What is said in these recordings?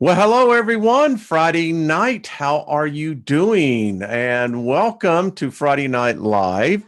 Well, hello everyone. Friday night. How are you doing? And welcome to Friday Night Live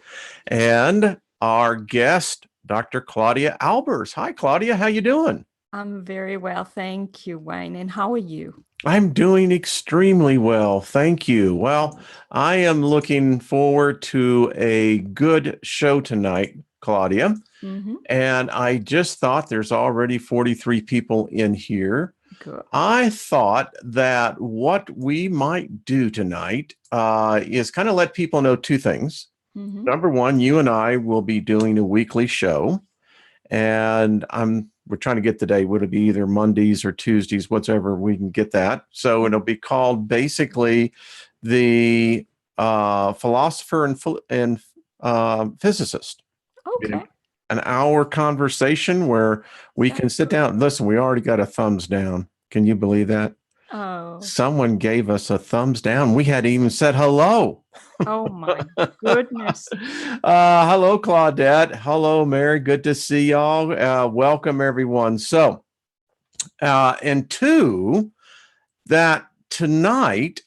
and our guest, Dr. Claudia Albers. Hi, Claudia. How you doing? I'm very well, thank you, Wayne. And how are you? I'm doing extremely well. Thank you. Well, I am looking forward to a good show tonight, Claudia. Mm-hmm. And I just thought there's already 43 people in here. Good. I thought that what we might do tonight is kind of let people know two things. Mm-hmm. Number one, you and I will be doing a weekly show, and we're trying to get the day. Would it be either Mondays or Tuesdays, whatever we can get that? So it'll be called basically the philosopher and physicist. Okay. An hour conversation where we can That's sit good. down. Listen, we already got a thumbs down. Can you believe that? Oh, Someone gave us a thumbs down. We hadn't even said hello. oh my goodness. Hello, Claudette. Hello, Mary. Good to see y'all. Welcome, everyone. So, and two, that tonight,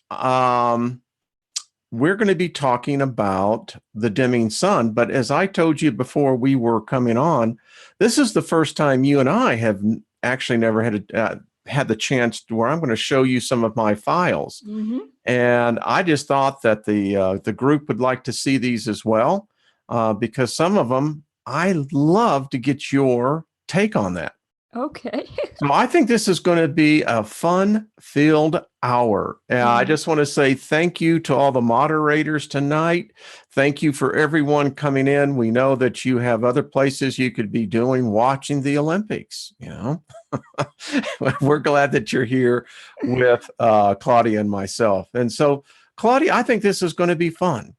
we're going to be talking about the dimming sun. But as I told you before we were coming on, this is the first time you and I have actually never had the chance to where I'm going to show you some of my files. Mm-hmm. And I just thought that the group would like to see these as well, because some of them I love to get your take on that. Okay. So I think this is going to be a fun-filled hour. I just want to say thank you to all the moderators tonight. Thank you for everyone coming in. We know that you have other places you could be doing, watching the Olympics. We're glad that you're here with Claudia and myself. And so, Claudia, I think this is going to be fun.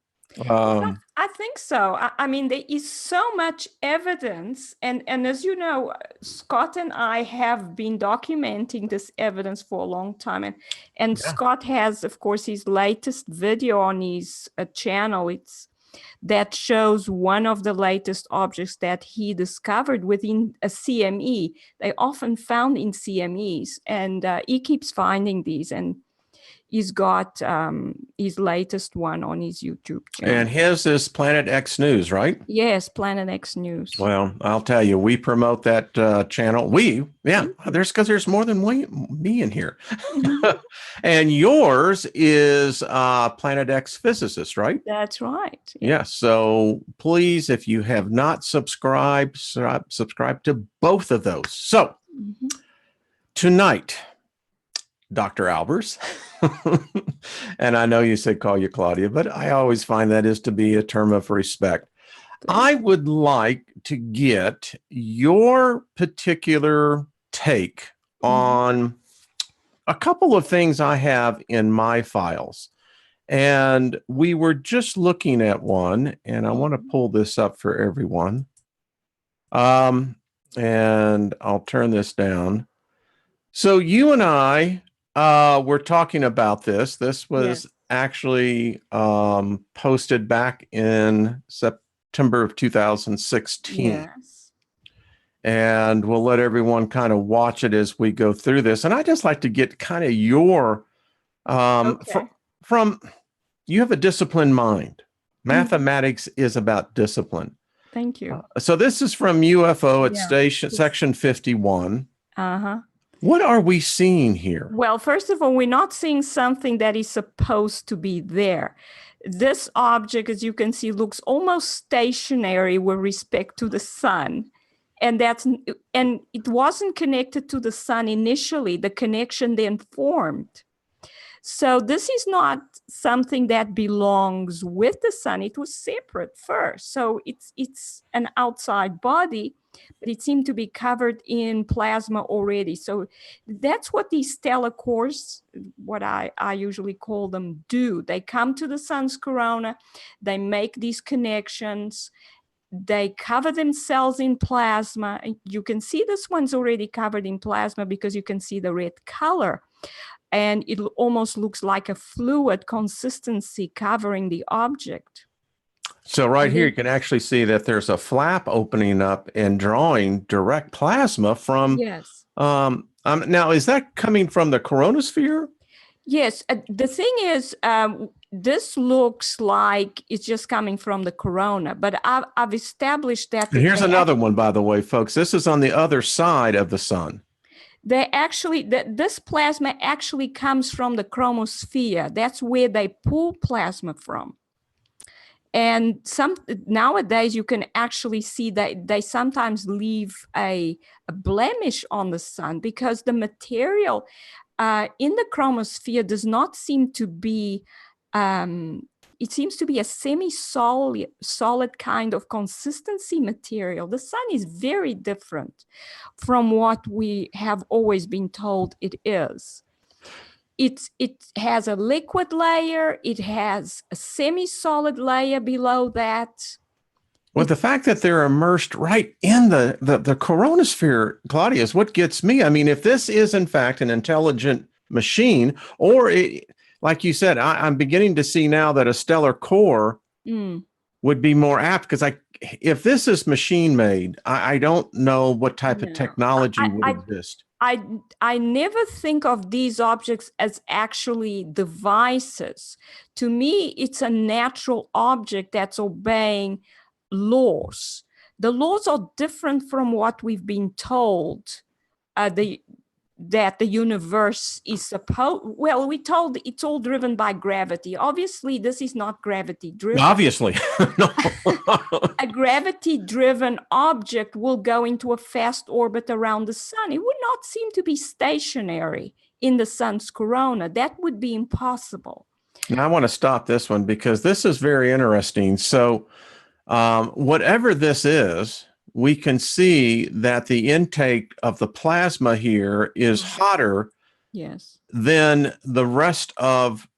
I think so. I mean, there is so much evidence, and as you know, Scott and I have been documenting this evidence for a long time, and Yeah. Scott has, of course, his latest video on his channel. It's that shows one of the latest objects that he discovered within a CME. They often found in CMEs, and he keeps finding these, and he's got his latest one on his YouTube And channel. his is Planet X News, right? Yes, Planet X News. Well, I'll tell you, we promote that channel. There's more than me in here. Mhm. And yours is Planet X Physicist, right? That's right. Yeah. So please, if you have not subscribed, subscribe to both of those. So Mhm. tonight, Dr. Albers, and I know you said call you Claudia, but I always find that is to be a term of respect. I would like to get your particular take Mhm. on a couple of things I have in my files. And we were just looking at one, and I want to Mhm. pull this up for everyone. And I'll turn this down. So you and I were talking about this. This was Yes. actually posted back in September of 2016. Yes. And we'll let everyone kind of watch it as we go through this. And I just like to get kind of your Okay. from you have a disciplined mind. Mhm. Mathematics is about discipline. Thank you. So this is from UFO at Yeah. station It's, section 51. uh-huh. What are we seeing here? Well, first of all, we're not seeing something that is supposed to be there. This object, as you can see, looks almost stationary with respect to the sun. And it wasn't connected to the sun initially. The connection then formed. So this is not something that belongs with the sun. It was separate first. So it's an outside body, but it seemed to be covered in plasma already. So that's what these stellar cores, what I usually call them, do. They come to the sun's corona, they make these connections, they cover themselves in plasma. You can see this one's already covered in plasma because you can see the red color. And it almost looks like a fluid consistency covering the object. So right And here, you then, can actually see that there's a flap opening up and drawing direct plasma from yes. Now, is that coming from the coronasphere? Yes, the thing is, this looks like it's just coming from the corona, but I've established that And here's another one, by the way, folks. This is on the other side of the sun. This plasma actually comes from the chromosphere. That's where they pull plasma from. And nowadays you can actually see that they sometimes leave a blemish on the sun because the material in the chromosphere does not seem to be, it seems to be a semi-solid kind of consistency material. The sun is very different from what we have always been told it is. It has a liquid layer, it has a semi-solid layer below that. Well, the fact that they're immersed right in the coronosphere, Claudia, is what gets me. I mean, if this is in fact an intelligent machine, or like you said, I'm beginning to see now that a stellar core would be more apt, because if this is machine made, I don't know what type of technology would exist. I never think of these objects as actually devices. To me, it's a natural object that's obeying laws. The laws are different from what we've been told that the universe is supposed. Well, we told it's all driven by gravity. Obviously, this is not gravity driven. Obviously, no. A gravity driven object will go into a fast orbit around the sun. It would not seem to be stationary in the sun's corona. That would be impossible. Now, I want to stop this one because this is very interesting. So, whatever this is, we can see that the intake of the plasma here is hotter than the rest of,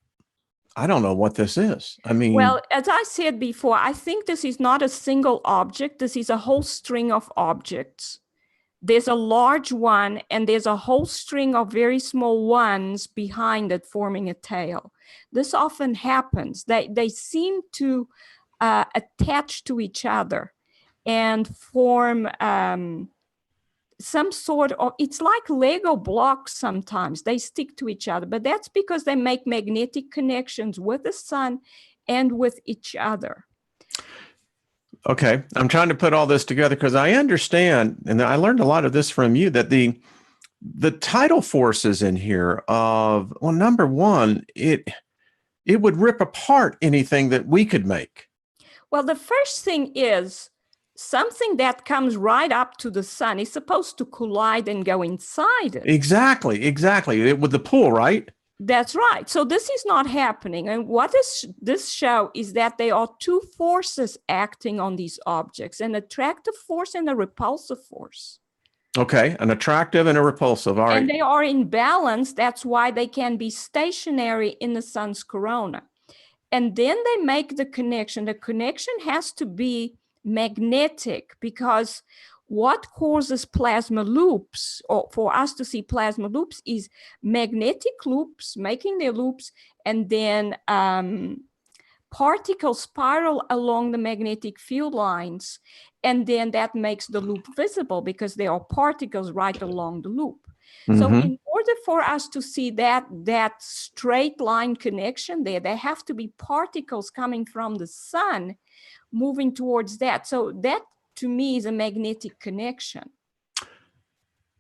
I don't know what this is. I mean, well, as I said before, I think this is not a single object. This is a whole string of objects. There's a large one and there's a whole string of very small ones behind it forming a tail. This often happens. They seem to attach to each other and form some sort of, it's like Lego blocks sometimes. They stick to each other, but that's because they make magnetic connections with the sun and with each other. Okay, I'm trying to put all this together because I understand, and I learned a lot of this from you, that the tidal forces in here of, well, number one, it would rip apart anything that we could make. Well, the first thing is something that comes right up to the sun is supposed to collide and go inside it. Exactly. With the pull, right? That's right. So this is not happening. And what this show is that there are two forces acting on these objects, an attractive force and a repulsive force. Okay, an attractive and a repulsive. All right. And they are in balance. That's why they can be stationary in the sun's corona. And then they make the connection. The connection has to be magnetic, because what causes plasma loops, or for us to see plasma loops, is magnetic loops making their loops, and then particles spiral along the magnetic field lines, and then that makes the loop visible because there are particles right along the loop. So in order for us to see that straight line connection there have to be particles coming from the sun moving towards that. So that, to me, is a magnetic connection.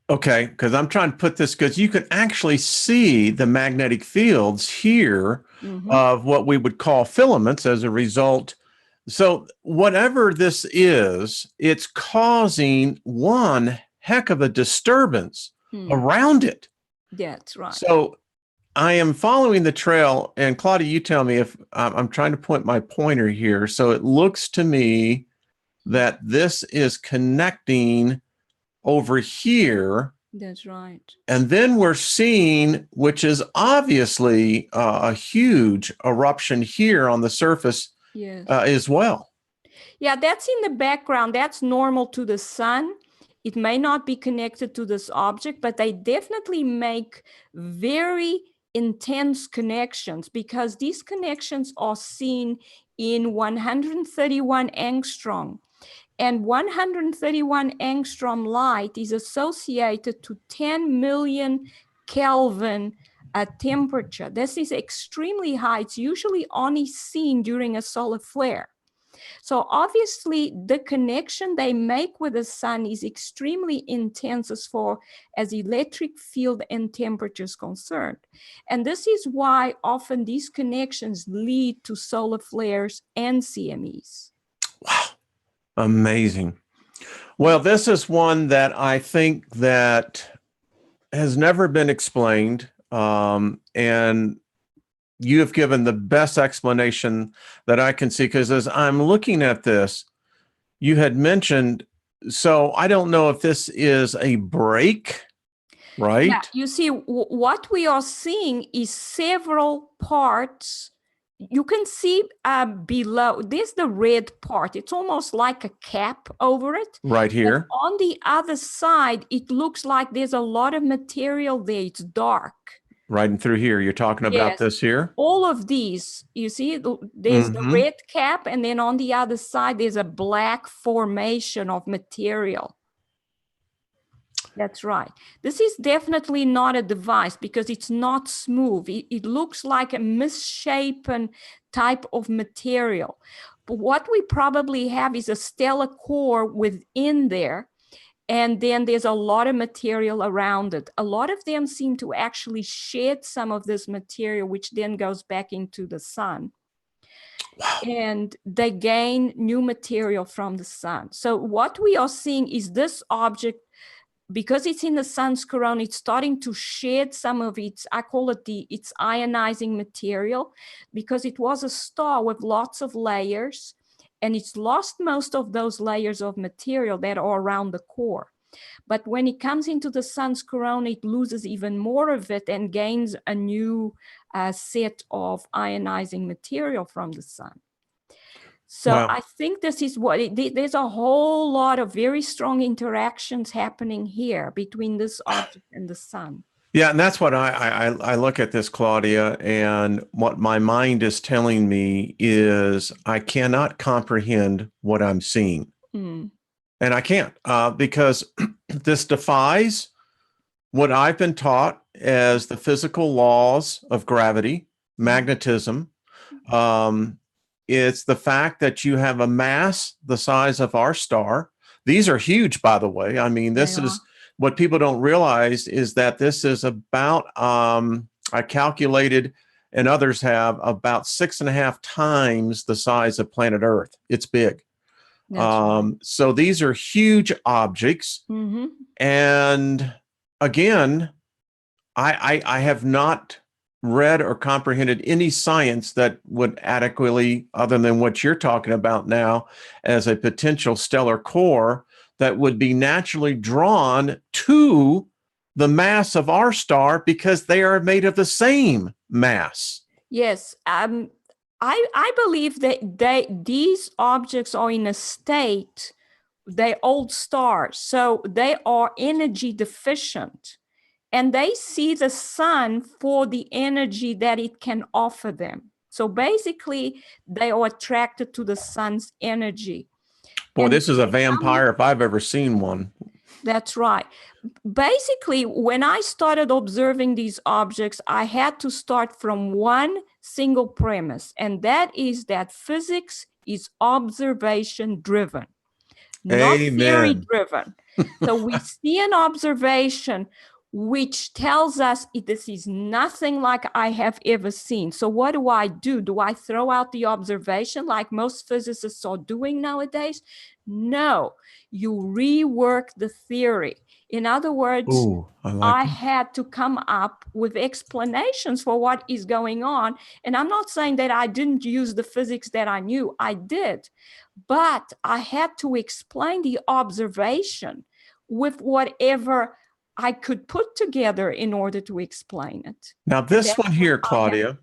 Okay, because I'm trying to put this, because you can actually see the magnetic fields here of what we would call filaments as a result. So whatever this is, it's causing one heck of a disturbance around it. That's right. So I am following the trail, and Claudia, you tell me if I'm trying to point my pointer here. So it looks to me that this is connecting over here. That's right. And then we're seeing, which is obviously a huge eruption here on the surface as well. Yeah, that's in the background. That's normal to the sun. It may not be connected to this object, but they definitely make very intense connections, because these connections are seen in 131 angstrom. And 131 angstrom light is associated to 10 million Kelvin temperature. This is extremely high. It's usually only seen during a solar flare. So obviously the connection they make with the sun is extremely intense as far as electric field and temperature is concerned. And this is why often these connections lead to solar flares and CMEs. Wow. Amazing. Well, this is one that I think that has never been explained. And you have given the best explanation that I can see, because as I'm looking at this, you had mentioned, so I don't know if this is a break, right? Yeah, you see, what we are seeing is several parts. You can see below, there's the red part. It's almost like a cap over it. Right here. And on the other side, it looks like there's a lot of material there. It's dark. Right and through here. You're talking about this here? All of these, you see, there's the red cap, and then on the other side, there's a black formation of material. That's right. This is definitely not a device because it's not smooth. It looks like a misshapen type of material. But what we probably have is a stellar core within there. And then there's a lot of material around it. A lot of them seem to actually shed some of this material, which then goes back into the sun. Wow. And they gain new material from the sun. So what we are seeing is this object, because it's in the sun's corona, it's starting to shed some of its, I call it its ionizing material, because it was a star with lots of layers. And it's lost most of those layers of material that are around the core. But when it comes into the sun's corona, it loses even more of it and gains a new set of ionizing material from the sun. So wow. I think this is what, there's a whole lot of very strong interactions happening here between this object and the sun. Yeah, and that's what I look at this, Claudia, and what my mind is telling me is I cannot comprehend what I'm seeing. And I can't because this defies what I've been taught as the physical laws of gravity, magnetism. It's the fact that you have a mass the size of our star. These are huge, by the way. I mean, this is... What people don't realize is that this is about, I calculated, and others have, about 6.5 times the size of planet Earth. It's big. Right. So these are huge objects. And again, I have not read or comprehended any science that would adequately, other than what you're talking about now, as a potential stellar core, that would be naturally drawn to the mass of our star because they are made of the same mass. Yes. I believe that these objects are in a state, they're old stars, so they are energy deficient. And they see the sun for the energy that it can offer them. So basically, they are attracted to the sun's energy. Boy, and this is a vampire if I've ever seen one. That's right. Basically, when I started observing these objects, I had to start from one single premise, and that is that physics is observation driven, not theory driven. So we see an observation which tells us this is nothing like I have ever seen. So what do? Do I throw out the observation like most physicists are doing nowadays? No, you rework the theory. In other words, I had to come up with explanations for what is going on. And I'm not saying that I didn't use the physics that I knew. I did. But I had to explain the observation with whatever I could put together in order to explain it. Now, this one here, Claudia.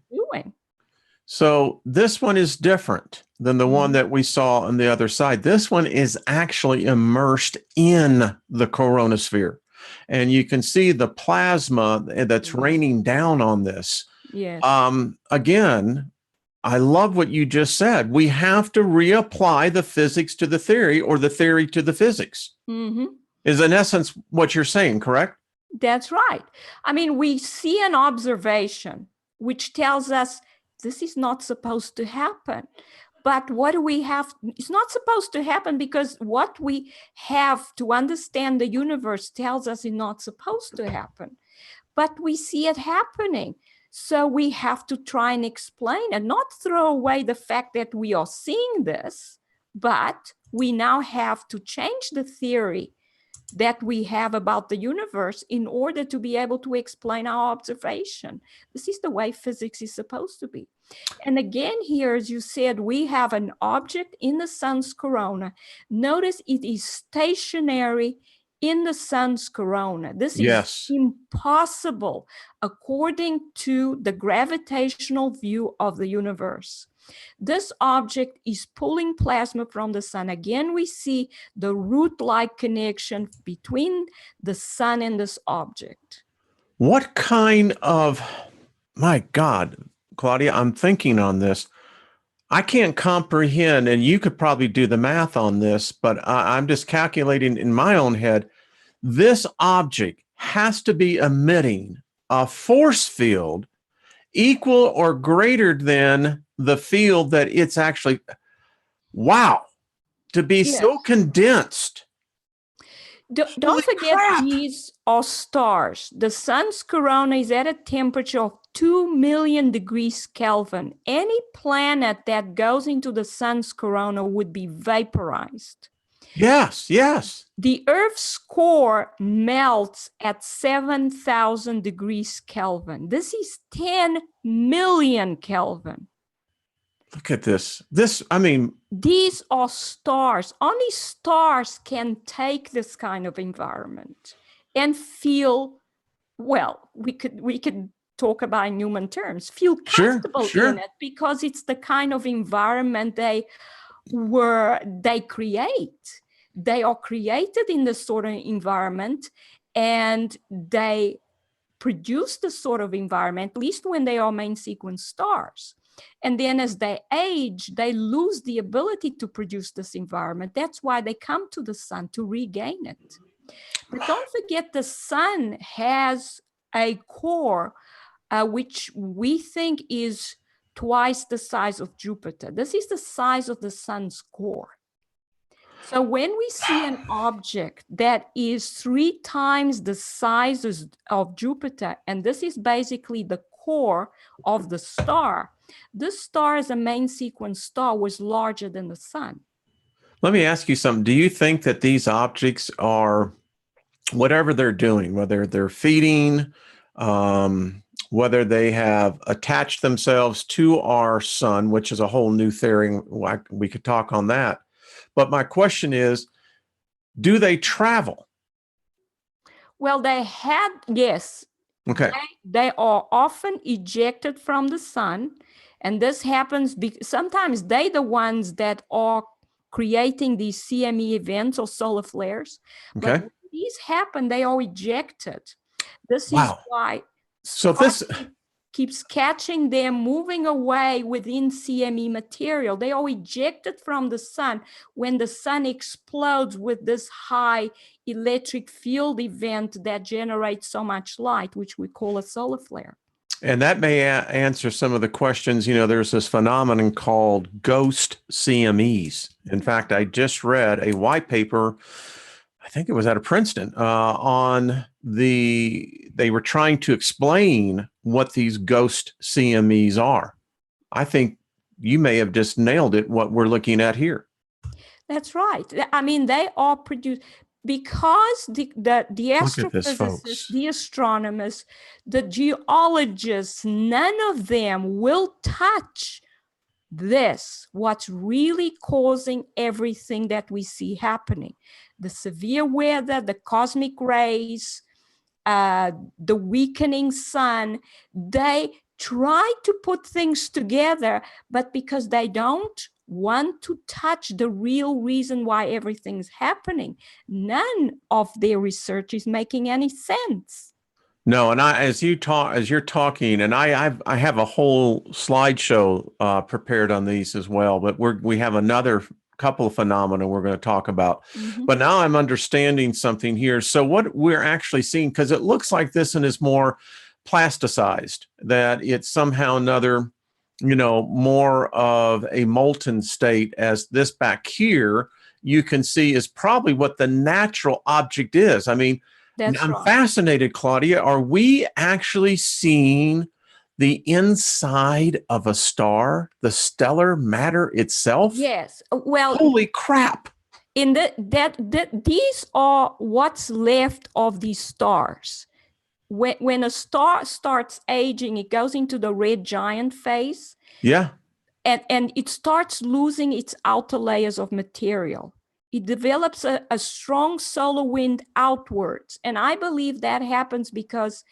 So this one is different than the one that we saw on the other side. This one is actually immersed in the coronosphere. And you can see the plasma that's raining down on this. Yes. Again, I love what you just said. We have to reapply the physics to the theory or the theory to the physics, is in essence what you're saying, correct? That's right. I mean, we see an observation which tells us this is not supposed to happen. But what do we have? It's not supposed to happen because what we have to understand the universe tells us it's not supposed to happen. But we see it happening. So we have to try and explain and not throw away the fact that we are seeing this, but we now have to change the theory that we have about the universe in order to be able to explain our observation. This is the way physics is supposed to be. And again, here, as you said, we have an object in the sun's corona. Notice it is stationary in the sun's corona. This is impossible according to the gravitational view of the universe. This object is pulling plasma from the sun. Again, we see the root-like connection between the sun and this object. What kind of, my God, Claudia, I'm thinking on this. I can't comprehend, and you could probably do the math on this, but I'm just calculating in my own head. This object has to be emitting a force field equal or greater than the field that it's actually, wow, to be so condensed. Don't forget, these are stars. The sun's corona is at a temperature of 2 million degrees Kelvin. Any planet that goes into the sun's corona would be vaporized. Yes, yes. The Earth's core melts at 7,000 degrees Kelvin. This is 10 million Kelvin. Look at this. I mean, these are stars. Only stars can take this kind of environment and feel, well, we could talk about in human terms, feel comfortable in it, because it's the kind of environment they create. They are created in this sort of environment, and they produce this sort of environment, at least when they are main sequence stars. And then as they age, they lose the ability to produce this environment. That's why they come to the sun to regain it. But don't forget, the sun has a core which we think is twice the size of Jupiter. This is the size of the sun's core. So when we see an object that is 3 times the size of Jupiter, and this is basically the core of the star, this star as a main sequence star was larger than the sun. Let me ask you something. Do you think that these objects are, whatever they're doing, whether they're feeding, whether they have attached themselves to our sun, which is a whole new theory, we could talk on that. But my question is, do they travel? Well, yes. Okay. They are often ejected from the sun. And this happens because sometimes they're the ones that are creating these CME events or solar flares. Okay. But when these happen, they are ejected. This is why this keeps catching them moving away within CME material. They are ejected from the sun when the sun explodes with this high electric field event that generates so much light, which we call a solar flare. And that may answer some of the questions. You know, there's this phenomenon called ghost CMEs. In fact, I just read a white paper, I think it was out of Princeton, they were trying to explain what these ghost CMEs are. I think you may have just nailed it, what we're looking at here. That's right. I mean, they are produced because the astrophysicists, the astronomers, the geologists, none of them will touch this, what's really causing everything that we see happening. The severe weather, the cosmic rays, the weakening sun, they try to put things together, but because they don't want to touch the real reason why everything's happening, none of their research is making any sense. No, and as you're talking, and I have a whole slideshow prepared on these as well, but we have another couple of phenomena we're going to talk about. Mhm. But now I'm understanding something here. So what we're actually seeing, because it looks like this one is more plasticized, that it's somehow another, more of a molten state, as this back here you can see is probably what the natural object is. I mean, That's I'm right. fascinated, Claudia. Are we actually seeing the inside of a star, the stellar matter itself? Yes. Well, Holy crap. in these are what's left of these stars. When a star starts aging, it goes into the red giant phase, Yeah. and it starts losing its outer layers of material. It develops a strong solar wind outwards. And I believe that happens because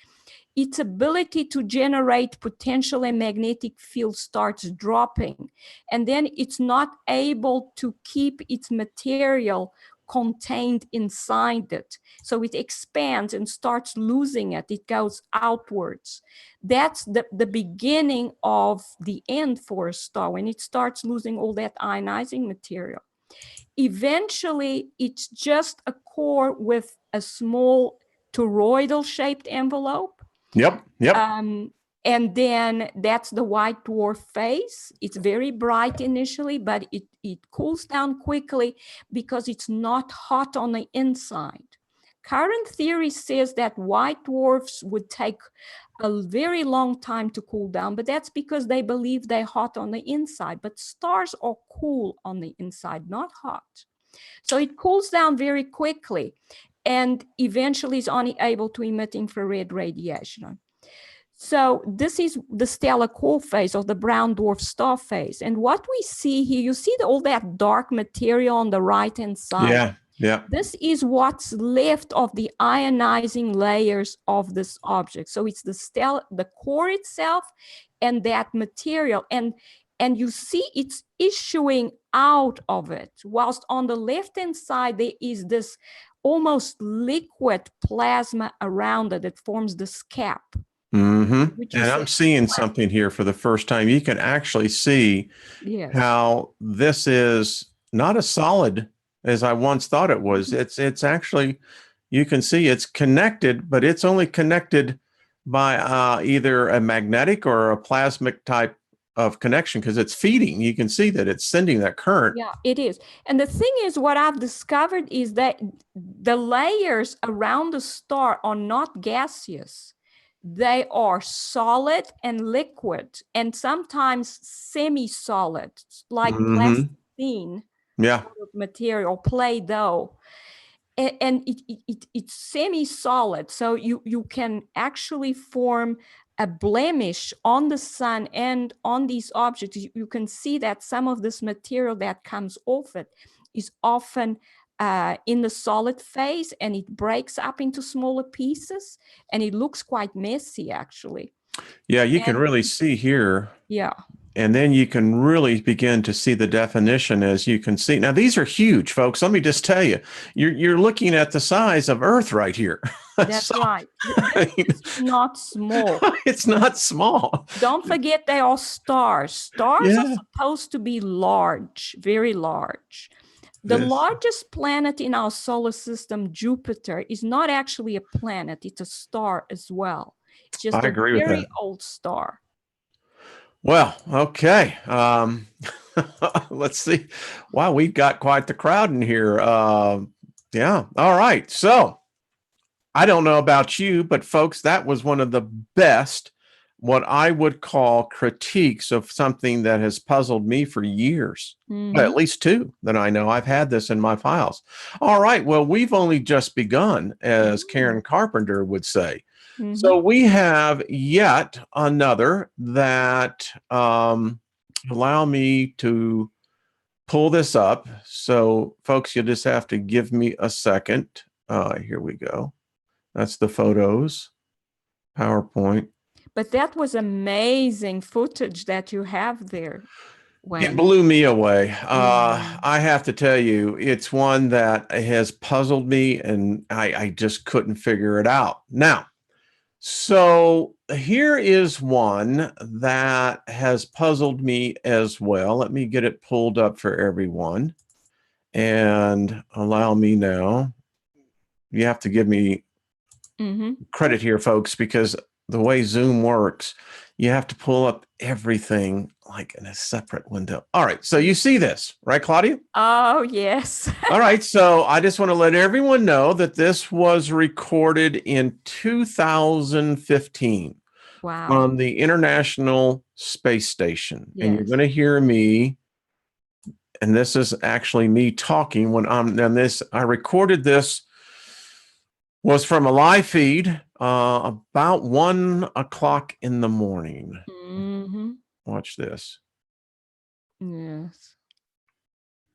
its ability to generate potential and magnetic field starts dropping. And then it's not able to keep its material contained inside it. So it expands and starts losing it. It goes outwards. That's the beginning of the end for a star, when it starts losing all that ionizing material. Eventually, it's just a core with a small toroidal shaped envelope. Yep. Yep. And then that's the white dwarf phase. It's very bright initially, but it cools down quickly because it's not hot on the inside. Current theory says that white dwarfs would take a very long time to cool down, but that's because they believe they're hot on the inside. But stars are cool on the inside, not hot. So it cools down very quickly and eventually is only able to emit infrared radiation. So this is the stellar core phase, or the brown dwarf star phase. And what we see here, you see all that dark material on the right-hand side. Yeah. Yeah. This is what's left of the ionizing layers of this object. So it's the core itself and that material. And you see it's issuing out of it, whilst on the left-hand side, there is this almost liquid plasma around it that forms the scap. Mm-hmm. Which And is I'm seeing something here for the first time. You can actually see yes, how this is not as solid as I once thought it was. It's actually, you can see it's connected, but it's only connected by either a magnetic or a plasmic type of connection, because it's feeding. You can see that it's sending that current. yeah, it is. And the thing is, what I've discovered is that the layers around the star are not gaseous. They are solid and liquid, and sometimes semi-solid, like Mm-hmm. plasticine Yeah. material, Play-Doh. And it's semi-solid, so you can actually form a blemish on the sun and on these objects. You can see that some of this material that comes off it is often in the solid phase, and it breaks up into smaller pieces, and it looks quite messy, actually. Yeah, you can And really see here. yeah, And then you can really begin to see the definition, as you can see. Now, these are huge, folks. Let me just tell you, you're looking at the size of Earth right here. that's So, right. I mean, It's not small. it's not small. Don't forget they are stars. Stars are Yeah. supposed to be large, very large. The This, largest planet in our solar system, Jupiter, is not actually a planet. It's a star as well. It's just I a agree with very that. old star. Well, okay. Let's see. Wow, we've got quite the crowd in here. Yeah. All right. So I don't know about you, but folks, that was one of the best, what I would call critiques of something that has puzzled me for years. Well, at least two that I know. I've had this in my files. All right. Well, we've only just begun, as Karen Carpenter would say. So we have yet another that allow me to pull this up. So, folks, you'll just have to give me a second. Here we go. That's the photos, PowerPoint. But that was amazing footage that you have there, It Wayne. blew me away. I have to tell you, it's one that has puzzled me, and I just couldn't figure it out. Now, So here is one that has puzzled me as well. Let me get it pulled up for everyone and allow me now. You have to give me credit here, folks, because the way Zoom works, you have to pull up everything like in a separate window. All right. So you see this, right, Claudia? Oh, yes. All right. So I just want to let everyone know that this was recorded in 2015 Wow. on the International Space Station. Yes. And you're going to hear me. And this is actually me talking when I'm on this. I recorded this, was from a live feed about 1 o'clock in the morning. Watch this. Yes.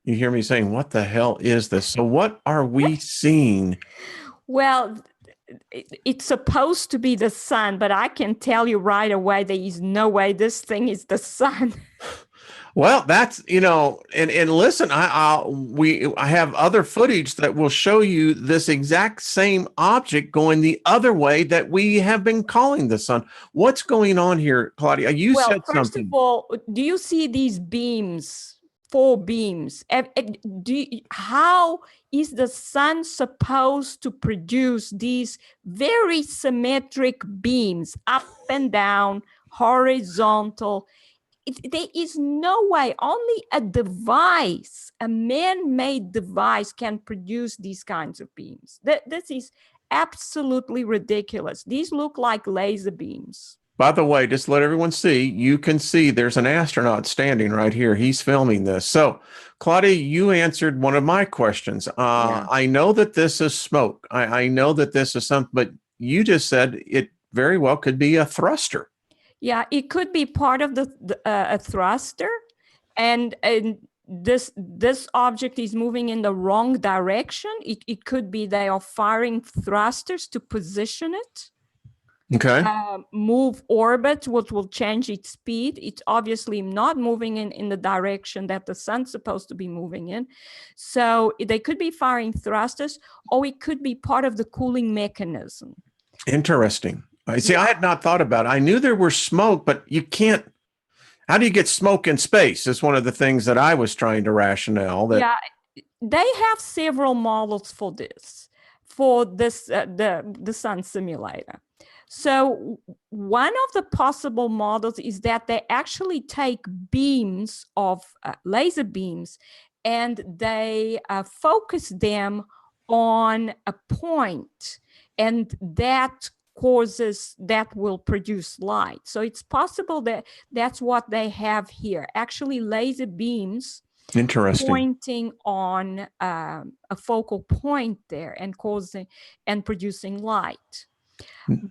You hear me saying, what the hell is this? So what are we seeing? Well, it's supposed to be the sun, but I can tell you right away, there is no way this thing is the sun. Well, that's, and listen, I have other footage that will show you this exact same object going the other way that we have been calling the sun. What's going on here, Claudia? You said something. First of all, do you see these beams? 4 beams. How is the sun supposed to produce these very symmetric beams, up and down, horizontal? There is no way. Only a device, a man-made device, can produce these kinds of beams. This is absolutely ridiculous. These look like laser beams. By the way, just let everyone see, you can see there's an astronaut standing right here. He's filming this. So, Claudia, you answered one of my questions. I know that this is smoke. I know that this is something, but you just said it very well could be a thruster. Yeah, it could be part of a thruster, and this object is moving in the wrong direction. It could be they are firing thrusters to position it. Okay. Move orbit, which will change its speed. It's obviously not moving in the direction that the sun's supposed to be moving in. So they could be firing thrusters, or it could be part of the cooling mechanism. Interesting. I see. I had not thought about it. I knew there were smoke, but you can't. How do you get smoke in space? Is one of the things that I was trying to rationale. That they have several models for this, the sun simulator. So one of the possible models is that they actually take beams of laser beams, and they focus them on a point, and that will produce light. So it's possible that that's what they have here. Actually, laser beams. Interesting. Pointing on a focal point there and producing light.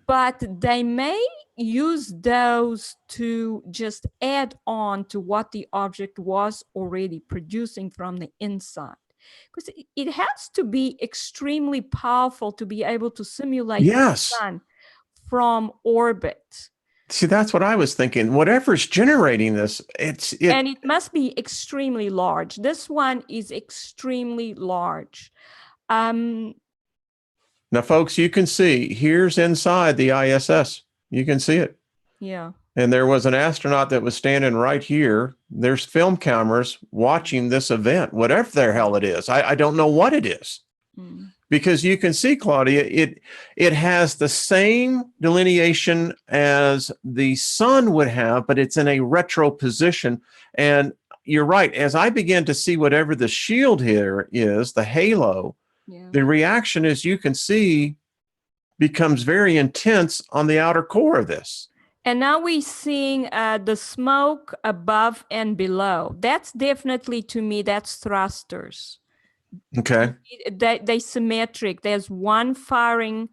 But they may use those to just add on to what the object was already producing from the inside. Because it has to be extremely powerful to be able to simulate the sun from orbit. See, that's what I was thinking. Whatever's generating this, and it must be extremely large. This one is extremely large. Now, folks, you can see here's inside the ISS. You can see it. Yeah. And there was an astronaut that was standing right here. There's film cameras watching this event, whatever the hell it is. I don't know what it is. Because you can see, Claudia, it has the same delineation as the sun would have, but it's in a retro position. And you're right. As I begin to see whatever the shield here is, the halo, the reaction, as you can see, becomes very intense on the outer core of this. And now we're seeing the smoke above and below. That's definitely, to me, that's thrusters. Okay. They symmetric. There's one firing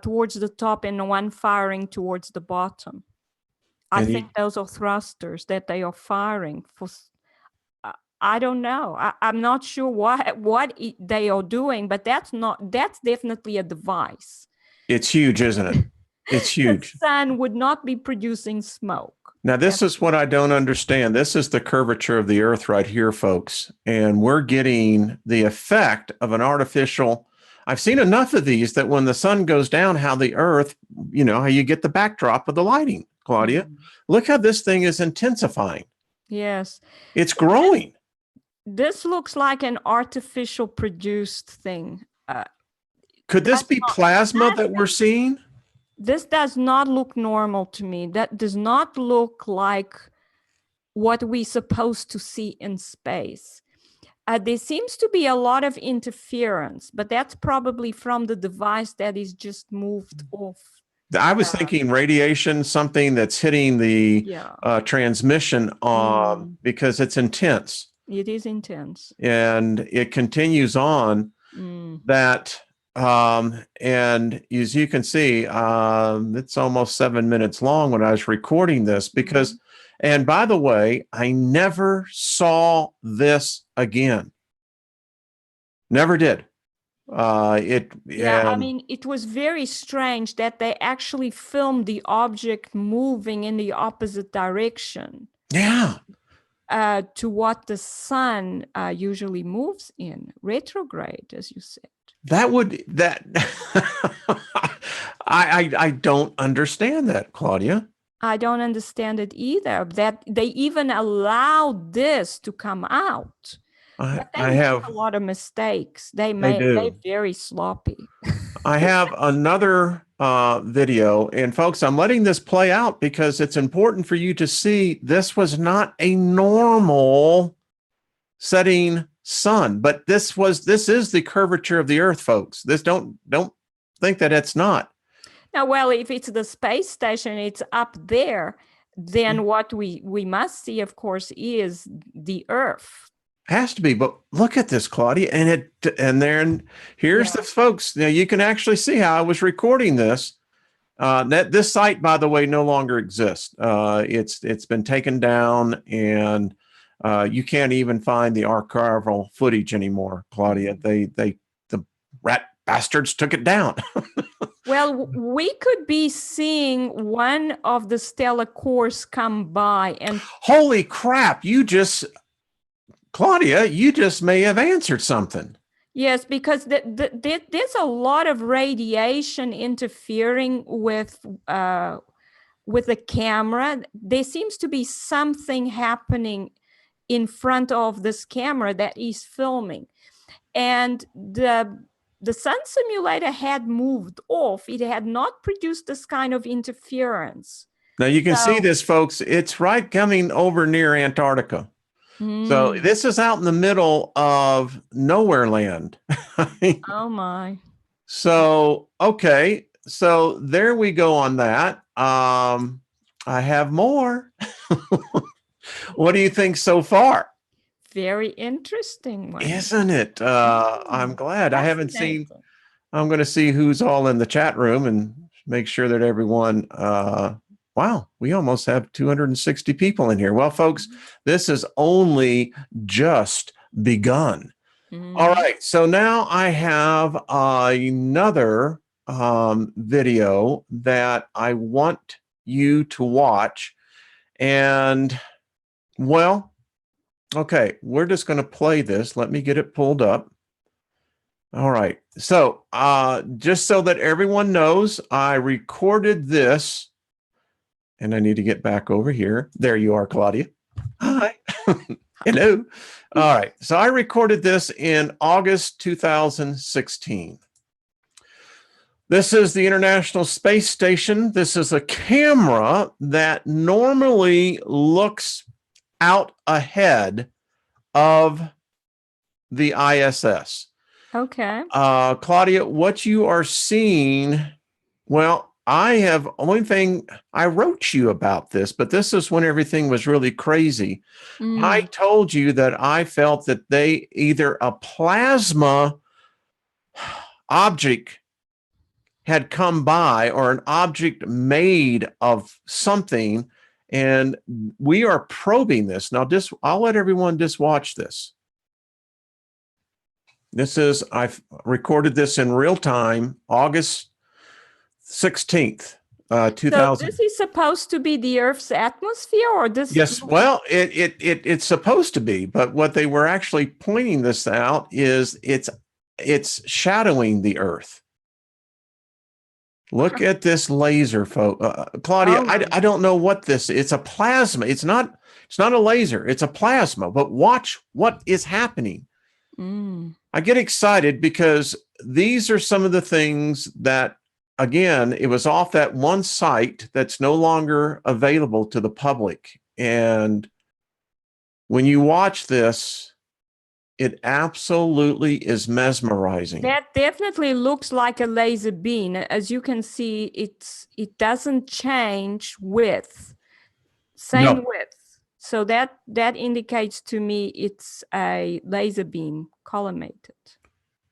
towards the top and one firing towards the bottom. I think those are thrusters that they are firing for. I don't know. I'm not sure what they are doing, but that's definitely a device. It's huge, isn't it? It's huge. The sun would not be producing smoke. Now, this is what I don't understand. This is the curvature of the Earth right here, folks. And we're getting the effect of an artificial I've seen enough of these that when the sun goes down, how the earth, how you get the backdrop of the lighting, Claudia. Look how this thing is intensifying. Yes. It's growing. This looks like an artificial produced thing. Could this be plasma that we're seeing? This does not look normal to me. That does not look like what we're supposed to see in space. There seems to be a lot of interference, but that's probably from the device that is just moved off. I was thinking radiation, something that's hitting the transmission because it's intense. It is intense. And it continues on that. And as you can see, it's almost 7 minutes long when I was recording this because, and by the way, I never saw this again. Never did. I mean, it was very strange that they actually filmed the object moving in the opposite direction. Yeah. To what the sun usually moves in, retrograde, as you said. I don't understand that, Claudia. I don't understand it either. That they even allowed this to come out. I have a lot of mistakes. They're very sloppy. I have another video, and folks, I'm letting this play out because it's important for you to see this was not a normal setting sun, but this is the curvature of the Earth, folks. This don't think that it's not. Now, well, if it's the space station, it's up there, then what we must see, of course, is the Earth. Has to be, but look at this, Claudia, and here's the folks. Now you can actually see how I was recording this. This site, by the way, no longer exists. It's been taken down, and you can't even find the archival footage anymore, Claudia. The rat bastards took it down. Well, we could be seeing one of the stellar cores come by, and holy crap! Claudia, you just may have answered something. Yes, because there's a lot of radiation interfering with the camera. There seems to be something happening in front of this camera that is filming. And the sun simulator had moved off. It had not produced this kind of interference. Now you can see this, folks. It's right coming over near Antarctica. So this is out in the middle of nowhere land. Oh my. So, okay. So there we go on that. I have more. What do you think so far? Very interesting one. Isn't it? I'm glad. I haven't seen. I'm going to see who's all in the chat room and make sure that everyone wow, we almost have 260 people in here. Well, folks, this has only just begun. All right. So now I have another video that I want you to watch. And, well, okay, we're just going to play this. Let me get it pulled up. All right. So just so that everyone knows, I recorded this. And I need to get back over here. There you are, Claudia. Hi. Hello. All right. So I recorded this in August 2016. This is the International Space Station. This is a camera that normally looks out ahead of the ISS. Okay. Claudia, what you are seeing, well, only thing I wrote you about this, but this is when everything was really crazy. I told you that I felt that either a plasma object had come by or an object made of something, and we are probing this. Now, I'll let everyone just watch this. I've recorded this in real time, August 16th, 2000. So this is supposed to be the Earth's atmosphere, or this? Yes, well, it's supposed to be, but what they were actually pointing this out is it's shadowing the Earth. Look at this laser, Claudia. Oh, I don't know what this is. It's a plasma. It's not a laser. It's a plasma. But watch what is happening. I get excited because these are some of the things that, again, it was off that one site that's no longer available to the public. And when you watch this, it absolutely is mesmerizing. that definitely looks like a laser beam. As you can see, it doesn't change width, same No. width. So that indicates to me it's a laser beam collimated.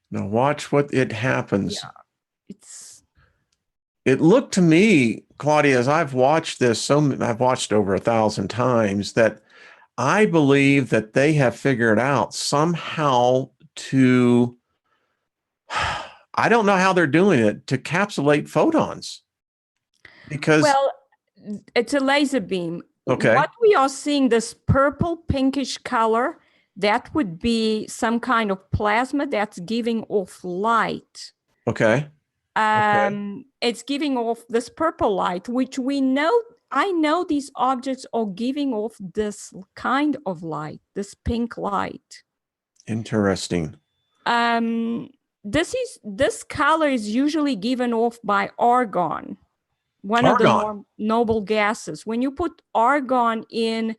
Now watch what it happens. Yeah, It looked to me, Claudia, as I've watched this, I've watched over 1,000 times, that I believe that they have figured out somehow to, I don't know how they're doing it, to capsulate photons. Because, well, it's a laser beam. okay. What we are seeing, this purple pinkish color, that would be some kind of plasma that's giving off light. Okay. It's giving off this purple light, which I know these objects are giving off this kind of light, this pink light. Interesting. This color is usually given off by argon, one of the noble gases. When you put argon in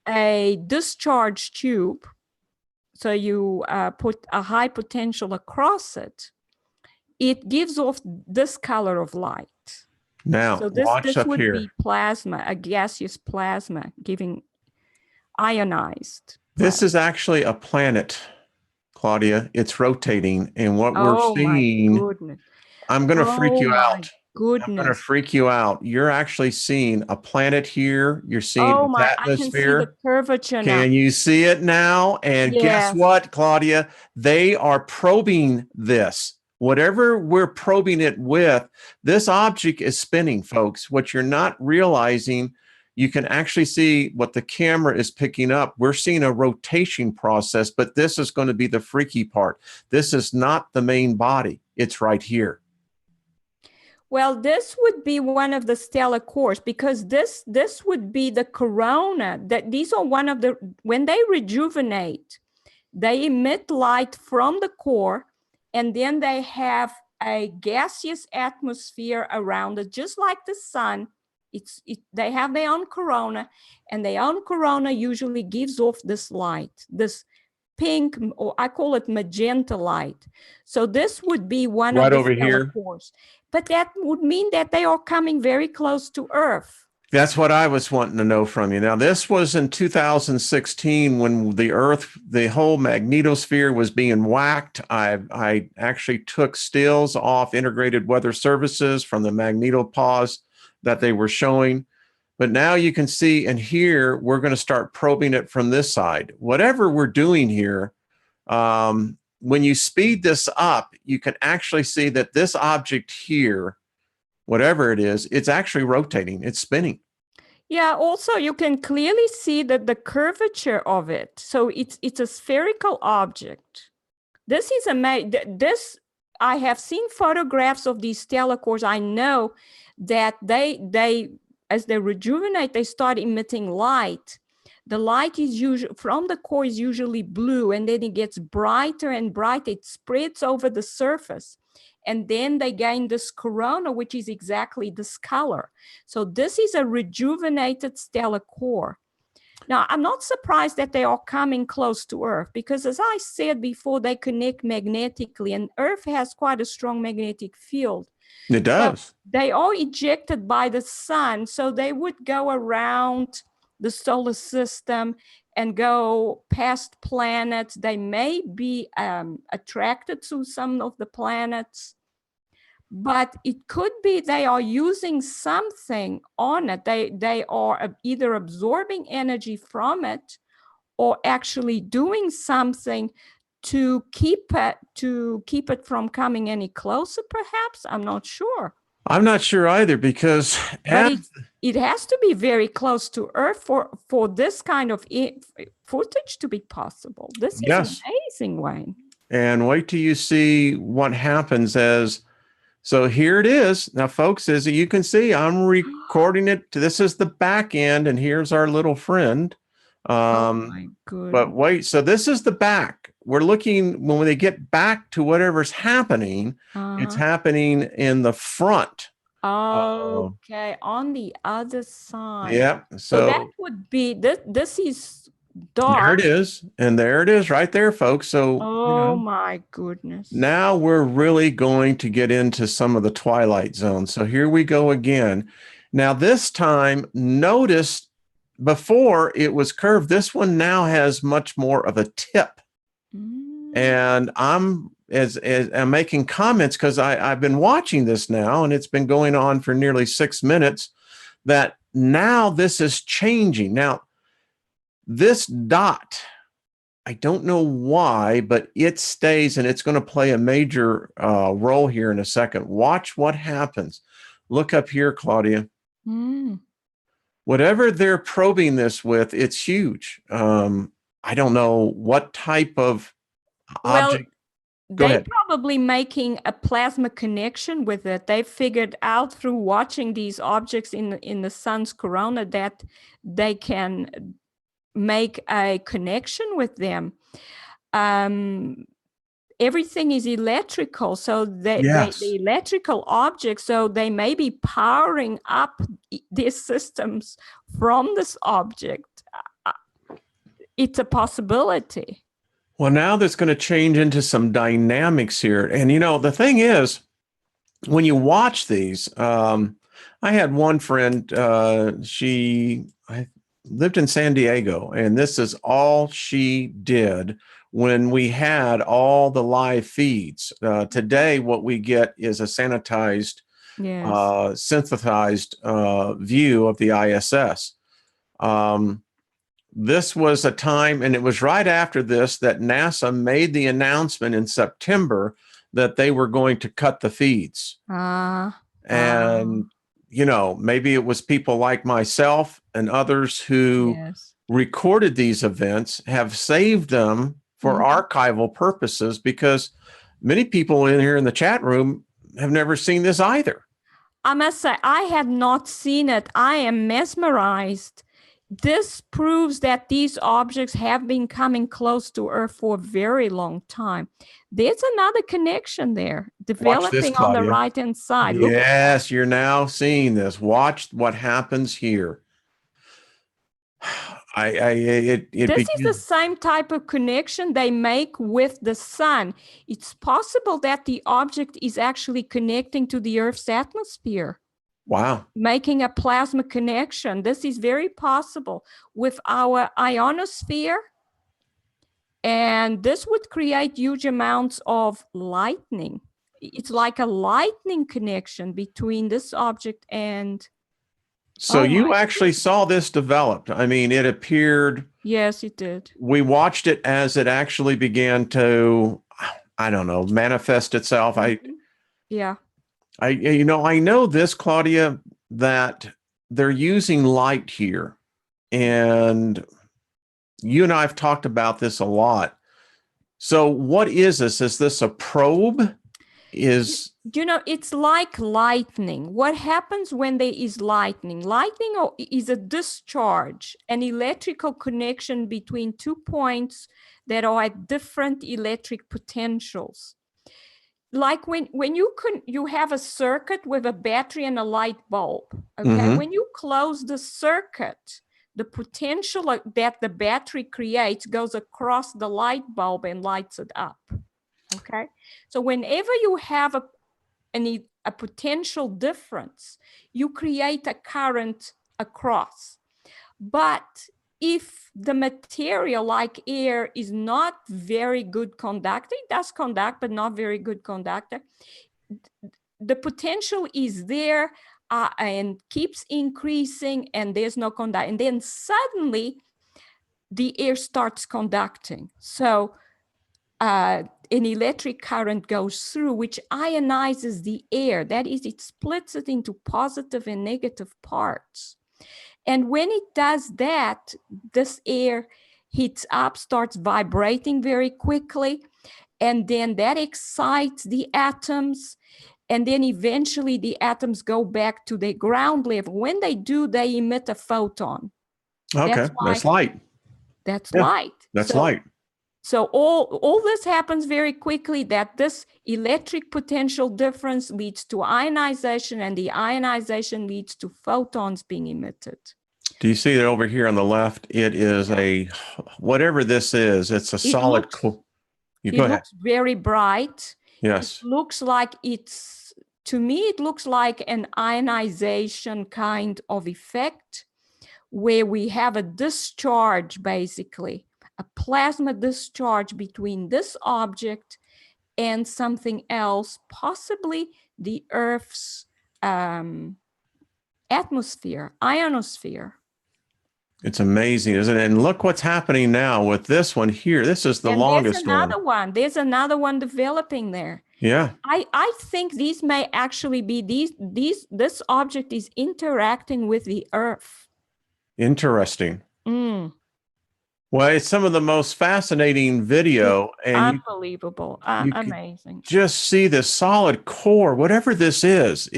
a discharge tube, so you put a high potential across it, it gives off this color of light. Now, so this watch up would here. be plasma, a gaseous plasma giving ionized. This is actually a planet, Claudia. It's rotating, and what we're seeing, my goodness. I'm going to freak you out. Goodness. I'm going to freak you out. You're actually seeing a planet here. You're seeing its atmosphere. I can see the curvature now. Can you see it now? And guess what, Claudia? They are probing this. Whatever we're probing it with, this object is spinning, folks. What you're not realizing, you can actually see what the camera is picking up. We're seeing a rotation process, but this is going to be the freaky part. This is not the main body. It's right here. Well, this would be one of the stellar cores, because this would be the corona. That these are one of the, when they rejuvenate, they emit light from the core, and then they have a gaseous atmosphere around it, just like the sun. They have their own corona, and their own corona usually gives off this light, this pink, or I call it magenta light. So this would be one right of the over stellar here. cores. But that would mean that they are coming very close to Earth. That's what I was wanting to know from you. Now, this was in 2016 when the Earth, the whole magnetosphere was being whacked. I actually took stills off Integrated Weather Services from the magnetopause that they were showing. But now you can see, and here we're going to start probing it from this side. Whatever we're doing here, when you speed this up, you can actually see that this object here, whatever it is, it's actually rotating. It's spinning. Yeah, also you can clearly see that the curvature of it. So it's a spherical object. This is this, I have seen photographs of these stellar cores. I know that they as they rejuvenate, they start emitting light. The light is usually from the core is usually blue, and then it gets brighter and brighter. It spreads over the surface. And then they gain this corona, which is exactly this color. So this is a rejuvenated stellar core. Now, I'm not surprised that they are coming close to Earth, because as I said before, they connect magnetically, and Earth has quite a strong magnetic field. It does. But they are ejected by the sun, so they would go around the solar system and go past planets. They may be attracted to some of the planets, but it could be they are using something on it. They are either absorbing energy from it, or actually doing something to keep it from coming any closer, perhaps. I'm not sure. I'm not sure either, because it has to be very close to Earth for this kind of footage to be possible. This is amazing, Wayne. And wait till you see what happens as, so here it is. Now, folks, as you can see, I'm recording it. This is the back end, and here's our little friend. Oh my But goodness. wait, so this is the back. We're looking, when they get back to whatever's happening, it's happening in the front. Okay, on the other side. Yeah. So that So would be this is there dark. it is. And there it is right there, folks. So, Oh my goodness. now we're really going to get into some of the twilight zone. So here we go again. Now, this time, notice before it was curved, this one now has much more of a tip. And I'm as I'm making comments because I've been watching this now, and it's been going on for nearly 6 minutes, that now this is changing. Now, this dot, I don't know why, but it stays, and it's going to play a major role here in a second. Watch what happens. Look up here, Claudia. Whatever they're probing this with, it's huge. I don't know what type of object. They're probably making a plasma connection with it. They figured out through watching these objects in the sun's corona that they can make a connection with them. Everything is electrical, so the electrical objects, so they may be powering up these systems from this object. It's a possibility. Well, now that's going to change into some dynamics here. And, the thing is, when you watch these, I had one friend, I lived in San Diego, and this is all she did when we had all the live feeds. Today, what we get is a sanitized, synthesized view of the ISS. This was a time, and it was right after this that NASA made the announcement in September that they were going to cut the feeds. And, maybe it was people like myself and others who recorded these events, have saved them for archival purposes, because many people in here in the chat room have never seen this either. I must say, I had not seen it. I am mesmerized. This proves that these objects have been coming close to Earth for a very long time. There's another connection there developing on the right-hand side. Yes, you're now seeing this. Watch what happens here. This is the same type of connection they make with the sun. It's possible that the object is actually connecting to the Earth's atmosphere. Wow. Making a plasma connection. This is very possible with our ionosphere. And this would create huge amounts of lightning. It's like a lightning connection between this object and... So you actually saw this developed. I mean, it appeared... Yes, it did. We watched it as it actually began to, I don't know, manifest itself. Yeah. I know this, Claudia, that they're using light here. And you and I have talked about this a lot. So what is this? Is this a probe? It's like lightning. What happens when there is lightning? Lightning is a discharge, an electrical connection between 2 points that are at different electric potentials. Like when you have a circuit with a battery and a light bulb, okay? When you close the circuit, the potential that the battery creates goes across the light bulb and lights it up, okay? So whenever you have a potential difference, you create a current across. But if the material like air is not very good conductor, it does conduct, but not very good conductor, the potential is there and keeps increasing, and there's no conduct. And then suddenly the air starts conducting. So an electric current goes through, which ionizes the air. That is, it splits it into positive and negative parts. And when it does that, this air heats up, starts vibrating very quickly, and then that excites the atoms, and then eventually the atoms go back to their ground level. When they do, they emit a photon. Okay, that's light. That's Yeah, light. that's light. So all this happens very quickly, that this electric potential difference leads to ionization, and the ionization leads to photons being emitted. Do you see that over here on the left? It is a, whatever this is, it's a solid. It looks very bright. Yes. It looks like to me, it looks like an ionization kind of effect, where we have a discharge, basically, a plasma discharge between this object and something else, possibly the Earth's atmosphere, ionosphere. It's amazing, isn't it? And look what's happening now with this one here. This is the longest one. There's another one developing there. Yeah. I think these may actually be this object is interacting with the Earth. Interesting. Well, it's some of the most fascinating video, and unbelievable, amazing. Just see this solid core, whatever this is.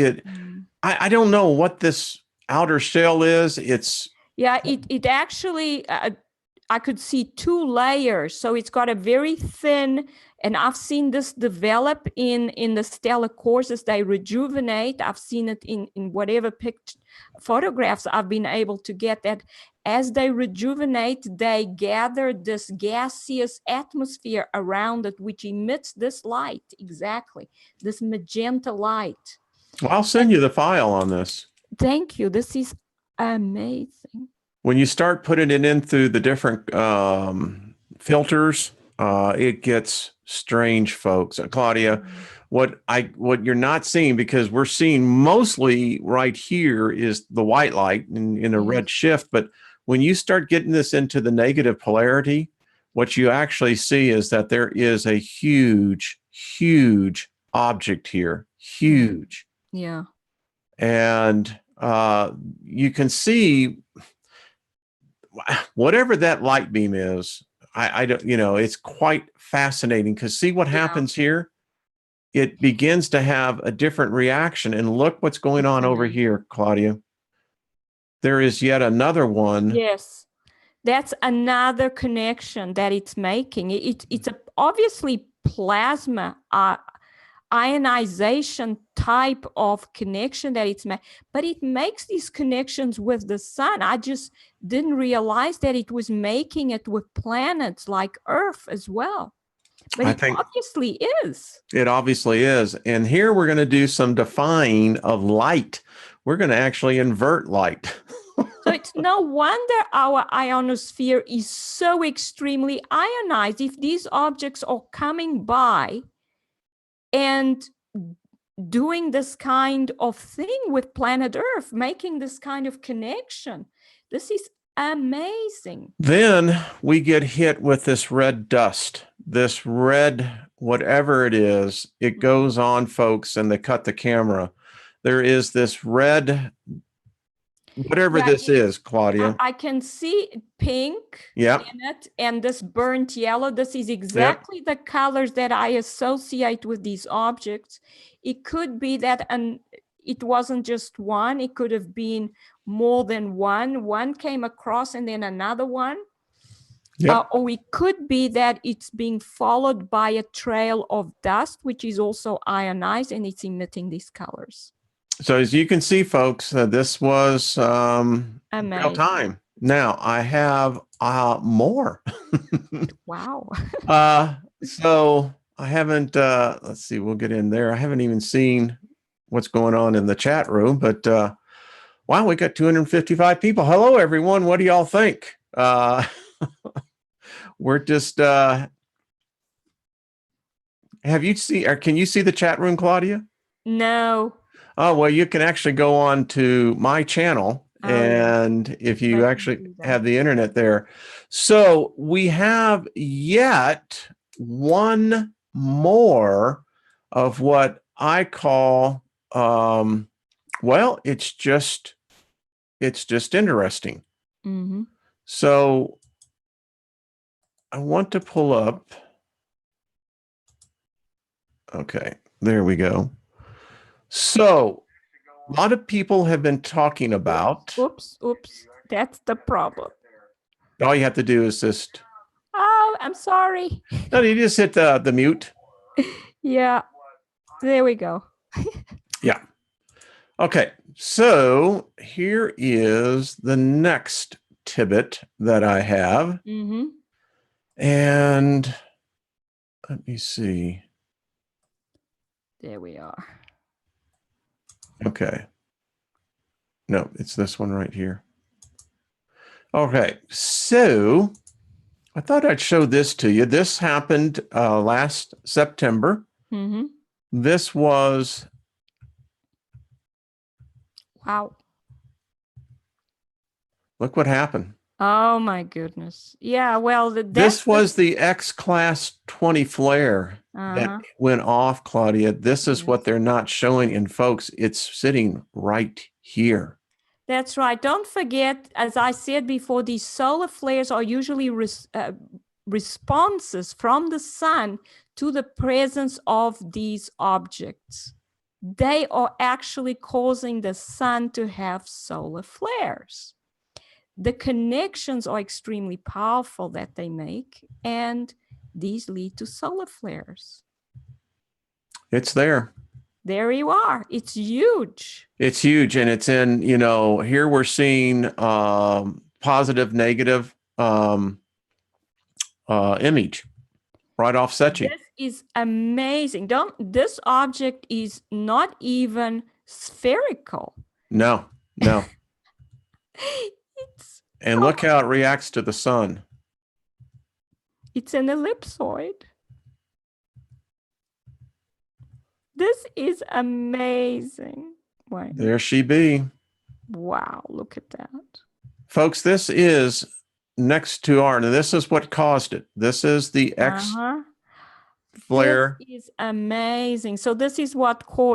I don't know what this outer shell is. It actually, I could see 2 layers. So it's got a very thin, and I've seen this develop in the stellar cores as they rejuvenate. I've seen it in whatever photographs I've been able to get, that as they rejuvenate, they gather this gaseous atmosphere around it, which emits this light, exactly, this magenta light. Well, I'll send you the file on this. Thank you. This is amazing. When you start putting it in through the different filters, it gets strange, folks. Claudia, what you're not seeing, because we're seeing mostly right here is the white light in a red shift, but when you start getting this into the negative polarity, what you actually see is that there is a huge, huge object here. Huge. Yeah. And you can see whatever that light beam is. I don't, it's quite fascinating, because see what happens here? It begins to have a different reaction. And look what's going on over here, Claudia. There is yet another one. Yes, that's another connection that it's making. It's obviously plasma ionization type of connection that it's made, but it makes these connections with the sun. I just didn't realize that it was making it with planets like Earth as well. But it obviously is. It obviously is. And here we're going to do some defying of light. We're going to actually invert light. So it's no wonder our ionosphere is so extremely ionized. If these objects are coming by and doing this kind of thing with planet Earth, making this kind of connection, this is amazing. Then we get hit with this red dust, this red, whatever it is, it goes on, folks, and they cut the camera. There is this red, whatever this is, Claudia. I can see pink in it, and this burnt yellow. This is exactly the colors that I associate with these objects. It could be that, and it wasn't just one, it could have been more than one. One came across and then another one. Or it could be that it's being followed by a trail of dust, which is also ionized, and it's emitting these colors. So as you can see, folks, this was real time. Now I have more. Wow. So I haven't, let's see, we'll get in there. I haven't even seen what's going on in the chat room, but wow, we got 255 people. Hello, everyone. What do y'all think? We're just, have you seen, or can you see the chat room, Claudia? No. Oh, well, you can actually go on to my channel, and if you actually have the internet there. So we have yet one more of what I call, well, it's just interesting. Mm-hmm. So I want to pull up Okay, there we go. So a lot of people have been talking about, Oops, oops. That's the problem. all you have to do is just, Oh, I'm sorry. no, you just hit the mute. Yeah, there we go. Yeah. Okay, so here is the next tidbit that I have. Mm-hmm. And let me see. There we are. Okay. No, it's this one right here. Okay, so I thought I'd show this to you. This happened last September. Mm-hmm. This was, Wow. look what happened. Oh my goodness. Yeah, well, This was the X-Class 20 flare that went off, Claudia. This is what they're not showing. And folks, it's sitting right here. That's right. Don't forget, as I said before, these solar flares are usually responses from the sun to the presence of these objects. They are actually causing the sun to have solar flares. The connections are extremely powerful that they make, and these lead to solar flares. It's there. There you are. It's huge. It's huge. And it's in, you know, here we're seeing positive, negative image right off Secchi. This is amazing. This object is not even spherical. No. And look how it reacts to the sun. It's an ellipsoid. This is amazing. Wait. There she be. Wow, look at that. Folks, this is next to our, and this is what caused it. This is the X flare. This is amazing. So this is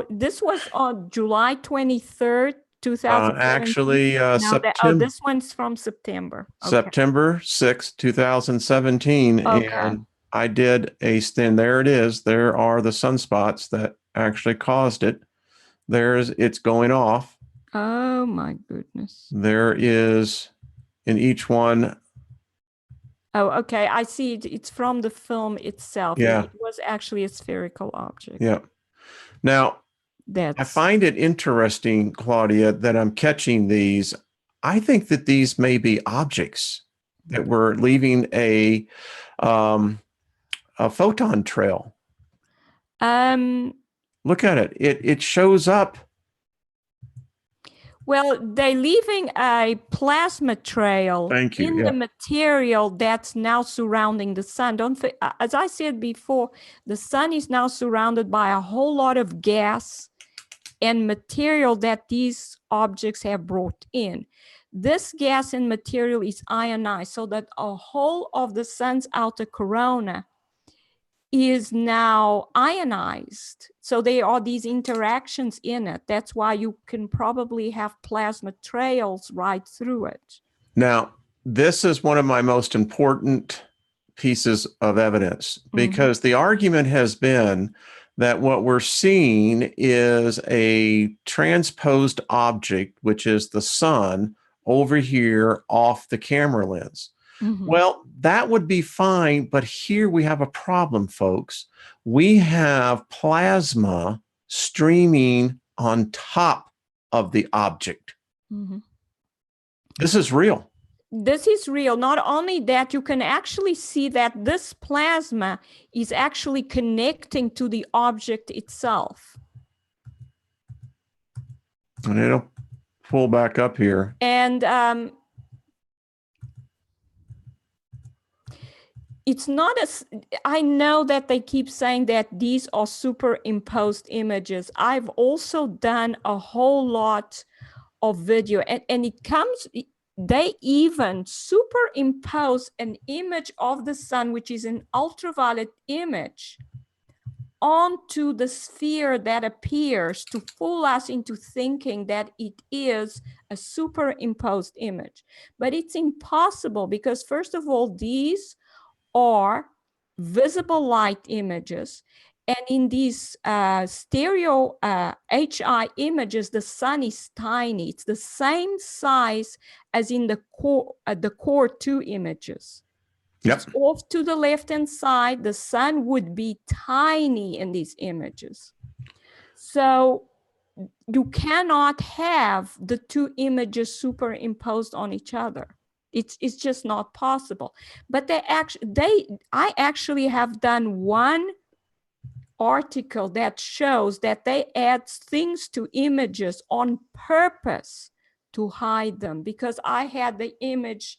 this was on July 23rd, 2017. Actually, September. This one's from September. Okay. September 6th, 2017. Okay. And I did a stand. There it is. There are the sunspots that actually caused it. It's going off. Oh my goodness. There is in each one. Oh, okay. I see it. It's from the film itself. Yeah. It was actually a spherical object. Yeah. Now, I find it interesting, Claudia, that I'm catching these. I think that these may be objects that were leaving a photon trail. Look at it. It shows up. Well, they're leaving a plasma trail in the material that's now surrounding the sun. As I said before, the sun is now surrounded by a whole lot of gas and material that these objects have brought in. This gas and material is ionized, so that a whole of the sun's outer corona is now ionized. So there are these interactions in it. That's why you can probably have plasma trails right through it. Now, this is one of my most important pieces of evidence, because the argument has been that what we're seeing is a transposed object, which is the sun, over here off the camera lens. Well, that would be fine, but here we have a problem, folks. We have plasma streaming on top of the object. This is real. This is real. Not only that, you can actually see that this plasma is actually connecting to the object itself. And it'll pull back up here. And it's not I know that they keep saying that these are superimposed images. I've also done a whole lot of video, and it comes, they even superimpose an image of the sun, which is an ultraviolet image, onto the sphere that appears to fool us into thinking that it is a superimposed image. But it's impossible, because first of all, these are visible light images, And in these stereo HI images, the sun is tiny. It's the same size as in the core 2 images. Yep. It's off to the left-hand side. The sun would be tiny in these images. So you cannot have the 2 images superimposed on each other. It's just not possible. But I actually have done one article that shows that they add things to images on purpose to hide them, because I had the image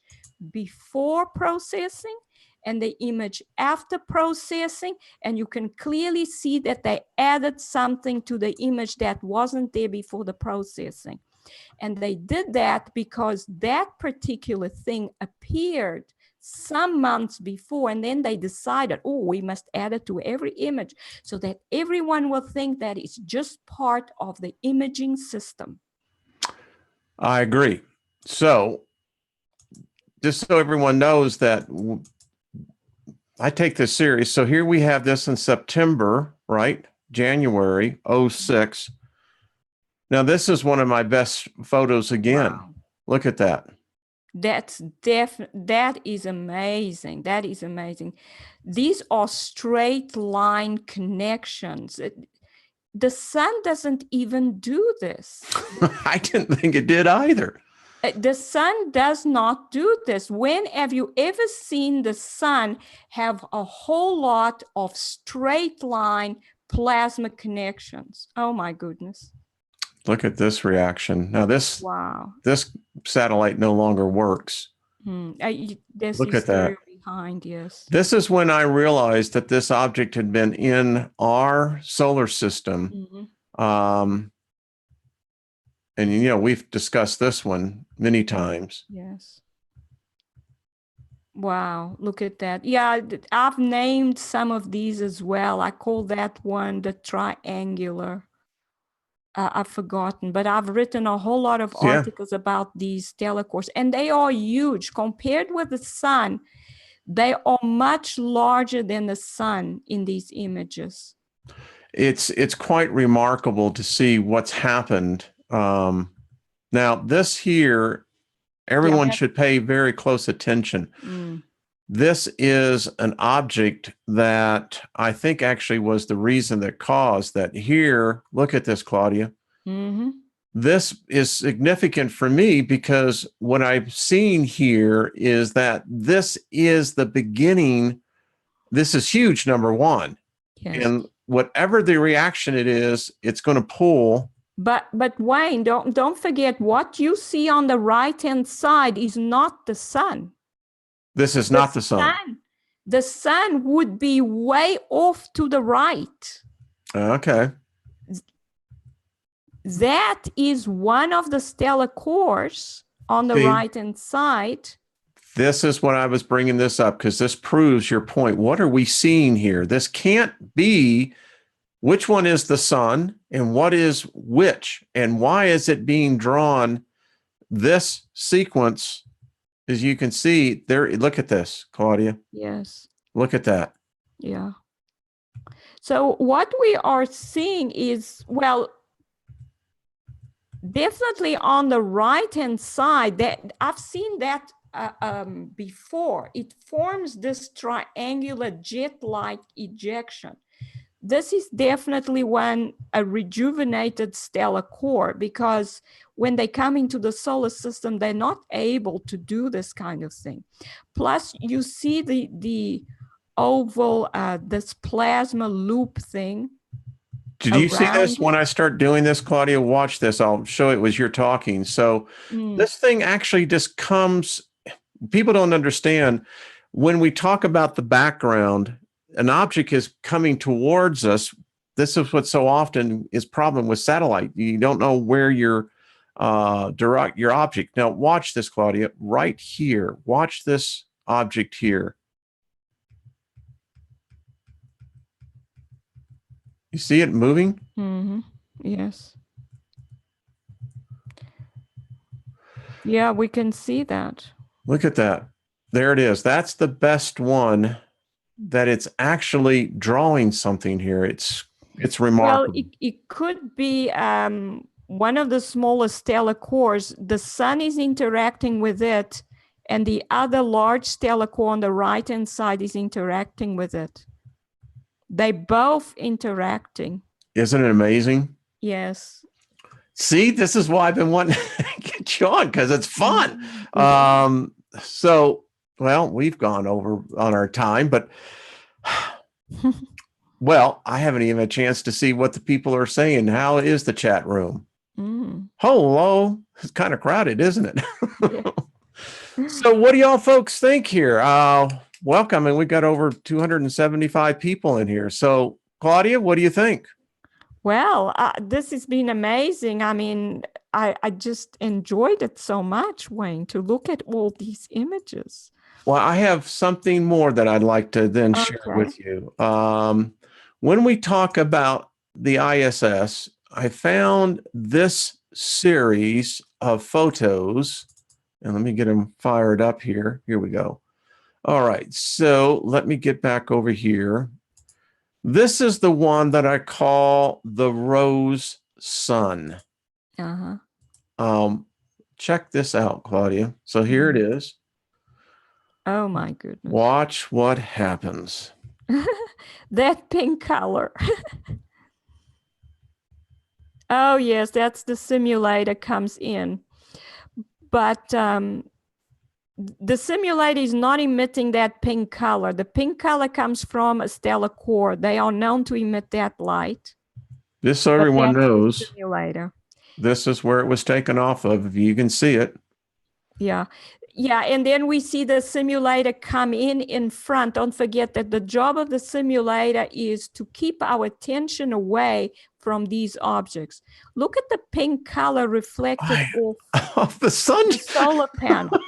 before processing and the image after processing, and you can clearly see that they added something to the image that wasn't there before the processing. And they did that because that particular thing appeared some months before, and then they decided, oh, we must add it to every image so that everyone will think that it's just part of the imaging system. I agree. So just so everyone knows that I take this serious. So here we have this in September, right? January 06. Now this is one of my best photos again. Wow. Look at that. That is amazing. That is amazing. These are straight line connections. The sun doesn't even do this. I didn't think it did either. The sun does not do this. When have you ever seen the sun have a whole lot of straight line plasma connections? Oh my goodness. Look at this reaction. Now this satellite no longer works. Look at that. Behind, yes. This is when I realized that this object had been in our solar system. Mm-hmm. And we've discussed this one many times. Yes. Wow, look at that. Yeah, I've named some of these as well. I call that one the triangular. I've forgotten, but I've written a whole lot of articles about these stellar cores, and they are huge compared with the sun. They are much larger than the sun in these images. It's quite remarkable to see what's happened. Now this here, everyone should pay very close attention. This is an object that I think actually was the reason that caused that. Here, look at this, Claudia. Mm-hmm. This is significant for me because what I've seen here is that this is the beginning. This is huge, number one. Yes. And whatever the reaction it is, it's going to pull. But Wayne, don't forget, what you see on the right-hand side is not the sun. This is not the sun. The sun would be way off to the right. Okay. That is one of the stellar cores on the right-hand side. This is what I was bringing this up because this proves your point. What are we seeing here? This can't be which one is the sun and what is which, and why is it being drawn this sequence? As you can see there, look at this, Claudia. Yes. Look at that. Yeah. So what we are seeing is, well, definitely on the right-hand side, that I've seen that before. It forms this triangular jet-like ejection. This is definitely a rejuvenated stellar core, because when they come into the solar system, they're not able to do this kind of thing. Plus, you see the oval, this plasma loop thing. Did you see this when I start doing this, Claudia? Watch this. I'll show it as you're talking. So this thing actually just comes, people don't understand. When we talk about the background, an object is coming towards us. This is what so often is problem with satellite. You don't know where your object. Now watch this, Claudia, right here. Watch this object here. You see it moving? Mm-hmm. Yes. Yeah, we can see that. Look at that. There it is. That's the best one that it's actually drawing something here. It's Well, remarkable. it could be one of the smallest stellar cores. The sun is interacting with it, and the other large stellar core on the right-hand side is interacting with it. They both interacting. Isn't it amazing? Yes. See, this is why I've been wanting to get you on, because it's fun. Yeah. So, well, we've gone over on our time, but well, I haven't even had a chance to see what the people are saying. How is the chat room? Hello. It's kind of crowded, isn't it? Yeah. So what do y'all folks think here? Welcome. And we got over 275 people in here. So Claudia, what do you think? Well, this has been amazing. I mean, I just enjoyed it so much, Wayne, to look at all these images. Well, I have something more that I'd like to then share with you. When we talk about the ISS, I found this series of photos, and let me get them fired up here. Here we go. All right, so let me get back over here. This is the one that I call the rose sun. Check this out, Claudia. So here it is. Oh my goodness. Watch what happens. That pink color. Oh yes, that's the simulator comes in. But the simulator is not emitting that pink color. The pink color comes from a stellar core. They are known to emit that light. Just so everyone knows, simulator. This is where it was taken off of. If you can see it. Yeah. Yeah. And then we see the simulator come in front. Don't forget that the job of the simulator is to keep our attention away from these objects. Look at the pink color reflected off the sun. The solar panel.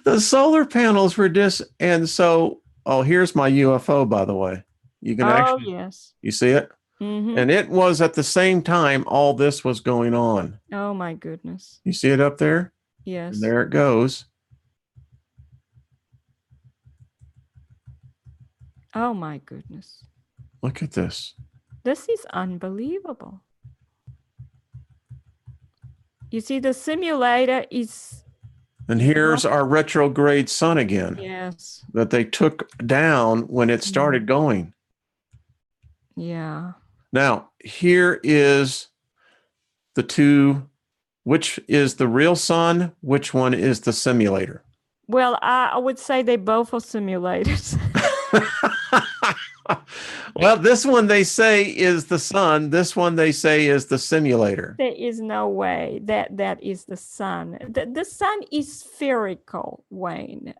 The solar panels were just, and so, here's my UFO, by the way. You can actually, yes. You see it? And it was at the same time all this was going on. Oh my goodness. You see it up there? Yes. And there it goes. Oh my goodness. Look at this. This is unbelievable. You see, the simulator is... And here's our retrograde sun again. Yes. That they took down when it started going. Yeah. Now, here is the two. Which is the real sun? Which one is the simulator? Well, I would say they both are simulators. Well, this one they say is the sun. This one they say is the simulator. There is no way that is the sun. The sun is spherical, Wayne.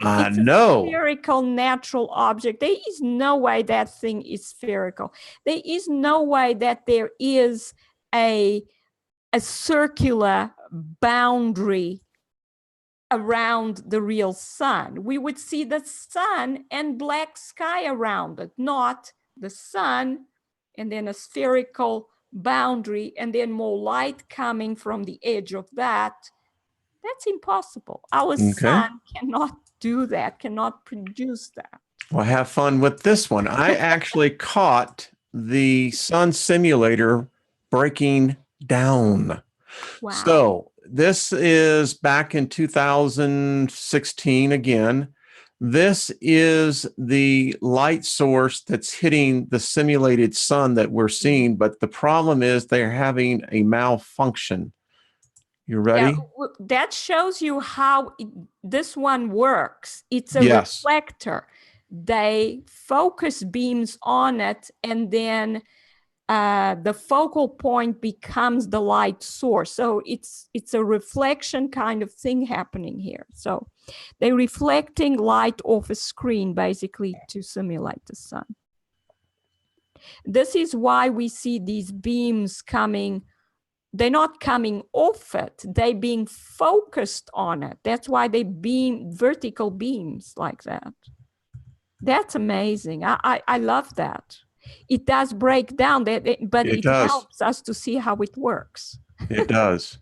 I know. It's a spherical natural object. There is no way that thing is spherical. There is no way that there is a circular boundary around the real sun. We would see the sun and black sky around it, not the sun and then a spherical boundary and then more light coming from the edge of that. That's impossible. Our sun cannot do that, cannot produce that. Well, have fun with this one. I actually caught the sun simulator breaking down. Wow. So this is back in 2016 again. This is the light source that's hitting the simulated sun that we're seeing, but the problem is they're having a malfunction. You ready? Yeah, that shows you how this one works. It's a reflector. They focus beams on it, and then the focal point becomes the light source. So it's a reflection kind of thing happening here. So they're reflecting light off a screen basically to simulate the sun. This is why we see these beams coming. They're not coming off it, they're being focused on it. That's why they beam vertical beams like that. That's amazing. I love that. It does break down, but it helps us to see how it works. It does.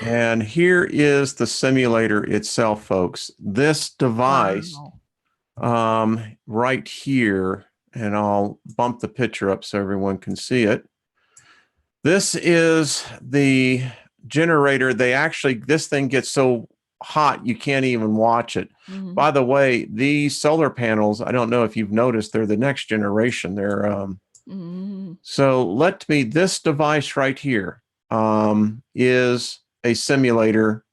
And here is the simulator itself, folks. This device right here, and I'll bump the picture up so everyone can see it. This is the generator. This thing gets so hot you can't even watch it. Mhm. By the way, these solar panels, I don't know if you've noticed, they're the next generation. So this device right here is a simulator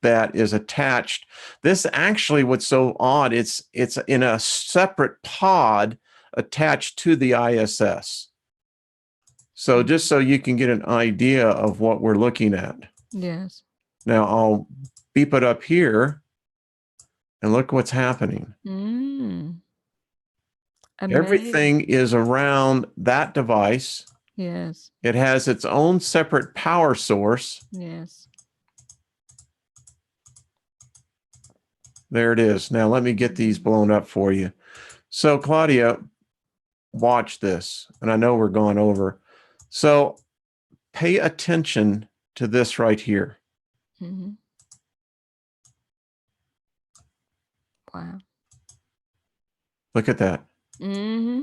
that is attached. This actually, what's so odd, it's in a separate pod attached to the ISS. So just so you can get an idea of what we're looking at. Yes. Now I'll beep it up here and look what's happening. Everything is around that device. Yes. It has its own separate power source. Yes. There it is. Now let me get these blown up for you. So Claudia, watch this. And I know we're going over. So pay attention to this right here. Mm-hmm. Wow. Look at that. Mm-hmm.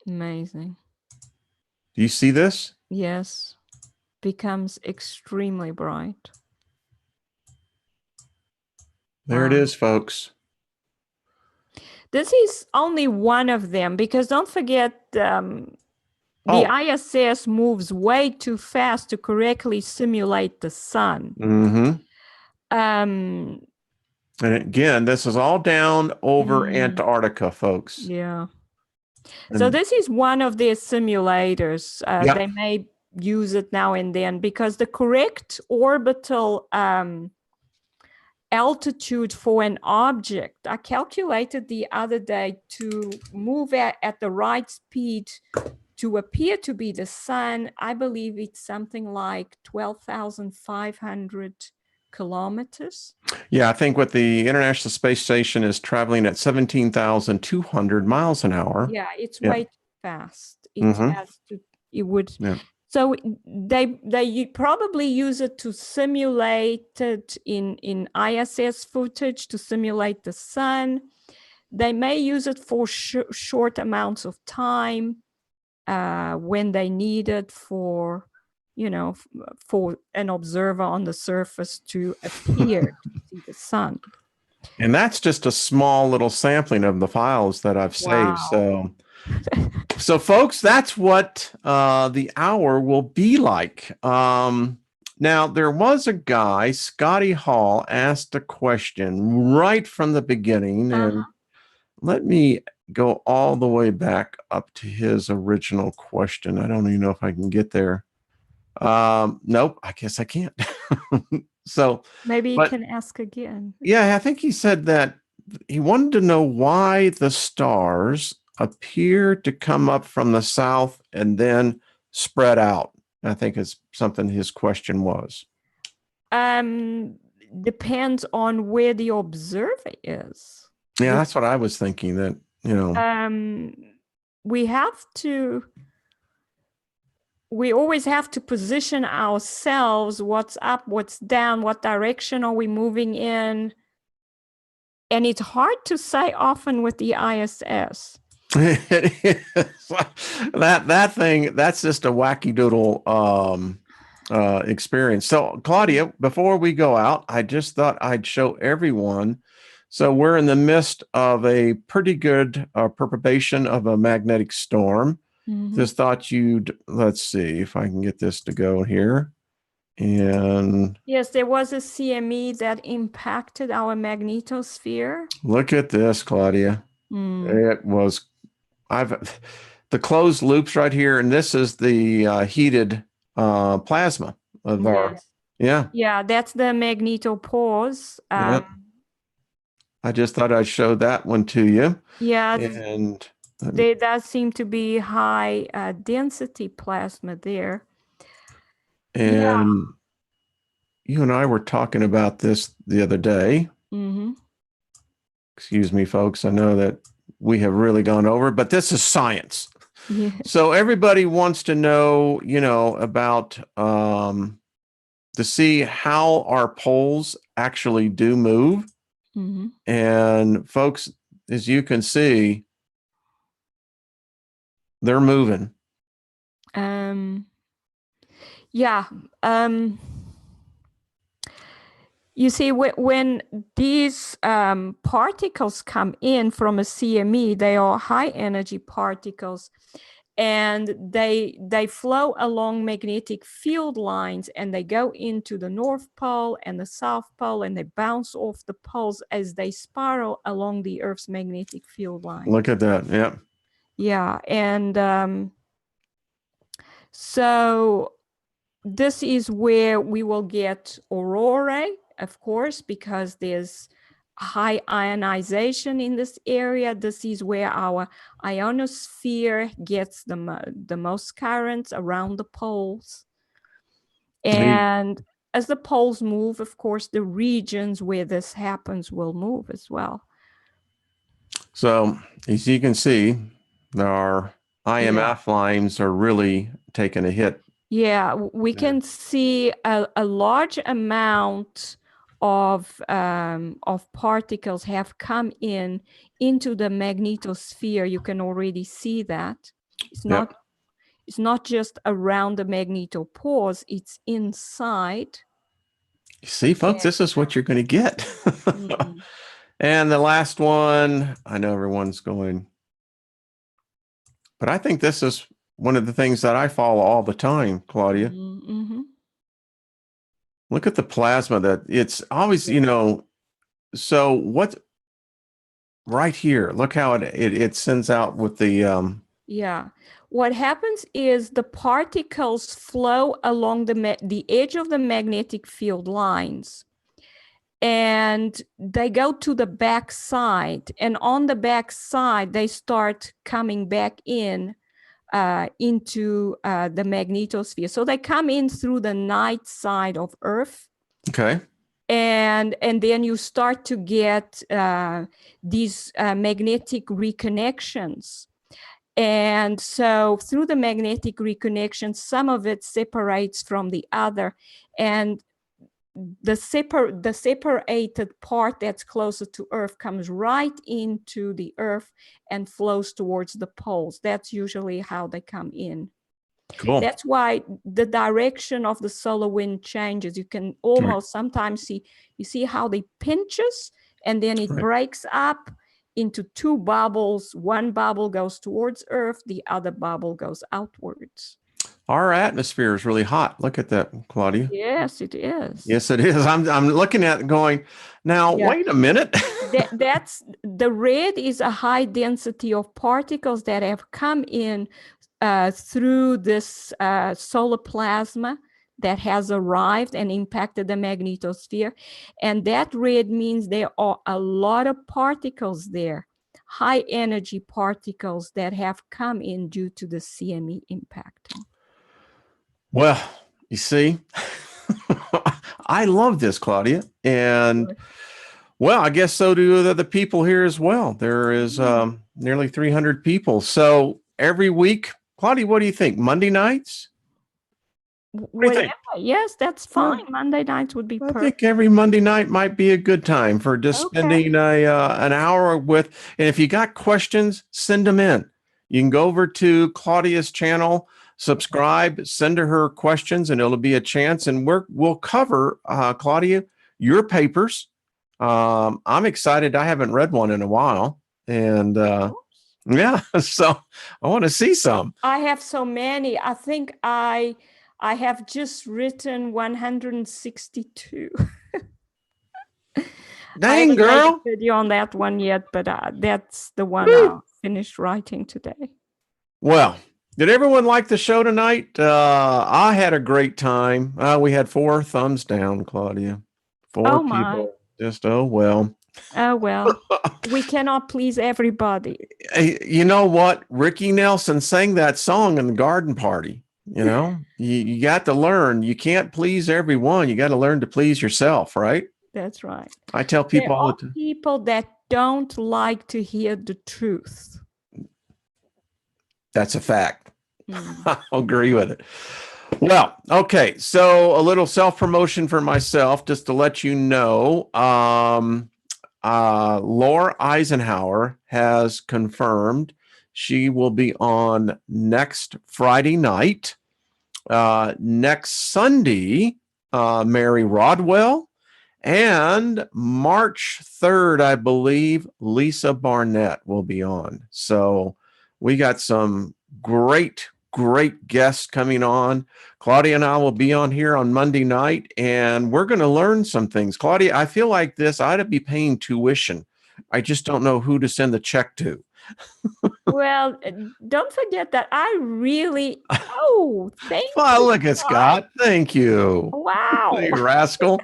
Amazing. Do you see this? Yes. Becomes extremely bright. There it is, folks. This is only one of them, because don't forget, the ISS moves way too fast to correctly simulate the sun. Mm-hmm. And again, this is all down over Antarctica, folks. Yeah. So this is one of their simulators. They may use it now and then, because the correct orbital altitude for an object, I calculated the other day, to move at the right speed to appear to be the sun, I believe it's something like 12,500 kilometers. Yeah, I think what the International Space Station is traveling at 17,200 miles an hour. Yeah, it's way too fast. It has to, it would. Yeah. So they probably use it to simulate it in ISS footage, to simulate the sun. They may use it for short amounts of time when they need it for, for an observer on the surface to appear to see the sun. And that's just a small little sampling of the files that I've saved. So folks, that's what the hour will be like. Now, there was a guy, Scotty Hall, asked a question right from the beginning. And let me go all the way back up to his original question. I don't even know if I can get there. Nope, I guess I can't. So maybe you can ask again. Yeah, I think he said that he wanted to know why the stars appear to come up from the south and then spread out. I think it's something his question was. Depends on where the observer is. Yeah, that's what I was thinking, that, we always have to position ourselves, what's up, what's down, what direction are we moving in. And it's hard to say often with the ISS. It is. That thing, that's just a wacky doodle experience. So Claudia, before we go out, I just thought I'd show everyone. So we're in the midst of a pretty good perturbation of a magnetic storm. Just thought let's see if I can get this to go here. And yes, there was a CME that impacted our magnetosphere. Look at this, Claudia. It was, the closed loops right here, and this is the heated plasma of our, Yeah, that's the magnetopause. I just thought I'd show that one to you. Yeah, and there does seem to be high density plasma there. And you and I were talking about this the other day. Excuse me, folks. I know that we have really gone over, but this is science. So everybody wants to know, about to see how our poles actually do move. And folks, as you can see, they're moving. Yeah. You see, when these particles come in from a CME, they are high energy particles, and they flow along magnetic field lines, and they go into the North Pole and the South Pole, and they bounce off the poles as they spiral along the Earth's magnetic field line. Look at that. Yeah. Yeah. And so this is where we will get aurorae, of course, because there's high ionization in this area. This is where our ionosphere gets the most currents around the poles. And as the poles move, of course, the regions where this happens will move as well. So as you can see, our IMF lines are really taking a hit. Yeah, we can see a large amount of particles have come into the magnetosphere. You can already see that. It's not just around the magnetopause, it's inside. You see, folks, this is what you're going to get. And the last one, I know everyone's going, but I think this is one of the things that I follow all the time, Claudia. Look at the plasma that it's always, you know, so what right here, look how it sends out with the yeah. What happens is the particles flow along the edge of the magnetic field lines, and they go to the back side, and on the back side they start coming back into the magnetosphere. So they come in through the night side of Earth. Okay. And then you start to get these magnetic reconnections. And so through the magnetic reconnection, some of it separates from the other. And the separated part that's closer to Earth comes right into the Earth and flows towards the poles. That's usually how they come in. Cool. That's why the direction of the solar wind changes. You can almost sometimes see how they pinches, and then it breaks up into two bubbles. One bubble goes towards Earth, the other bubble goes outwards. Our atmosphere is really hot. Look at that, Claudia. Yes, it is. Yes, it is. I'm looking at it going, now, wait a minute. That's the red is a high density of particles that have come in through this solar plasma that has arrived and impacted the magnetosphere. And that red means there are a lot of particles there, high energy particles that have come in due to the CME impacting. Well, you see, I love this, Claudia. And well, I guess so do the people here as well. There is nearly 300 people. So every week, Claudia, what do you think? Monday nights? Whatever. Yes, that's fine. Monday nights would be perfect. I think every Monday night might be a good time for just spending an hour with. And if you got questions, send them in. You can go over to Claudia's channel, subscribe, send her questions, and it'll be a chance. And we'll cover, Claudia, your papers. I'm excited. I haven't read one in a while. And yeah, so I want to see some. I have so many. I think I have just written 162. Dang, girl. I haven't made a video on that one yet, but that's the one I finished writing today. Well, did everyone like the show tonight? I had a great time. We had 4 thumbs down, Claudia. 4 people. Just, oh, well. Oh, well. We cannot please everybody. You know what? Ricky Nelson sang that song in the garden party. You know, you got to learn. You can't please everyone. You got to learn to please yourself, right? That's right. I tell people all the time. People that don't like to hear the truth. That's a fact. I'll agree with it. Well, okay. So a little self-promotion for myself, just to let you know. Laura Eisenhower has confirmed she will be on next Friday night. Next Sunday, Mary Rodwell. And March 3rd, I believe, Lisa Barnett will be on. So we got some great guests coming on. Claudia and I will be on here on Monday night, and we're going to learn some things. Claudia, I feel like this, I ought to be paying tuition. I just don't know who to send the check to. Well, don't forget that I really, thank Well, you. look at Scott. Thank you. Wow. You rascal.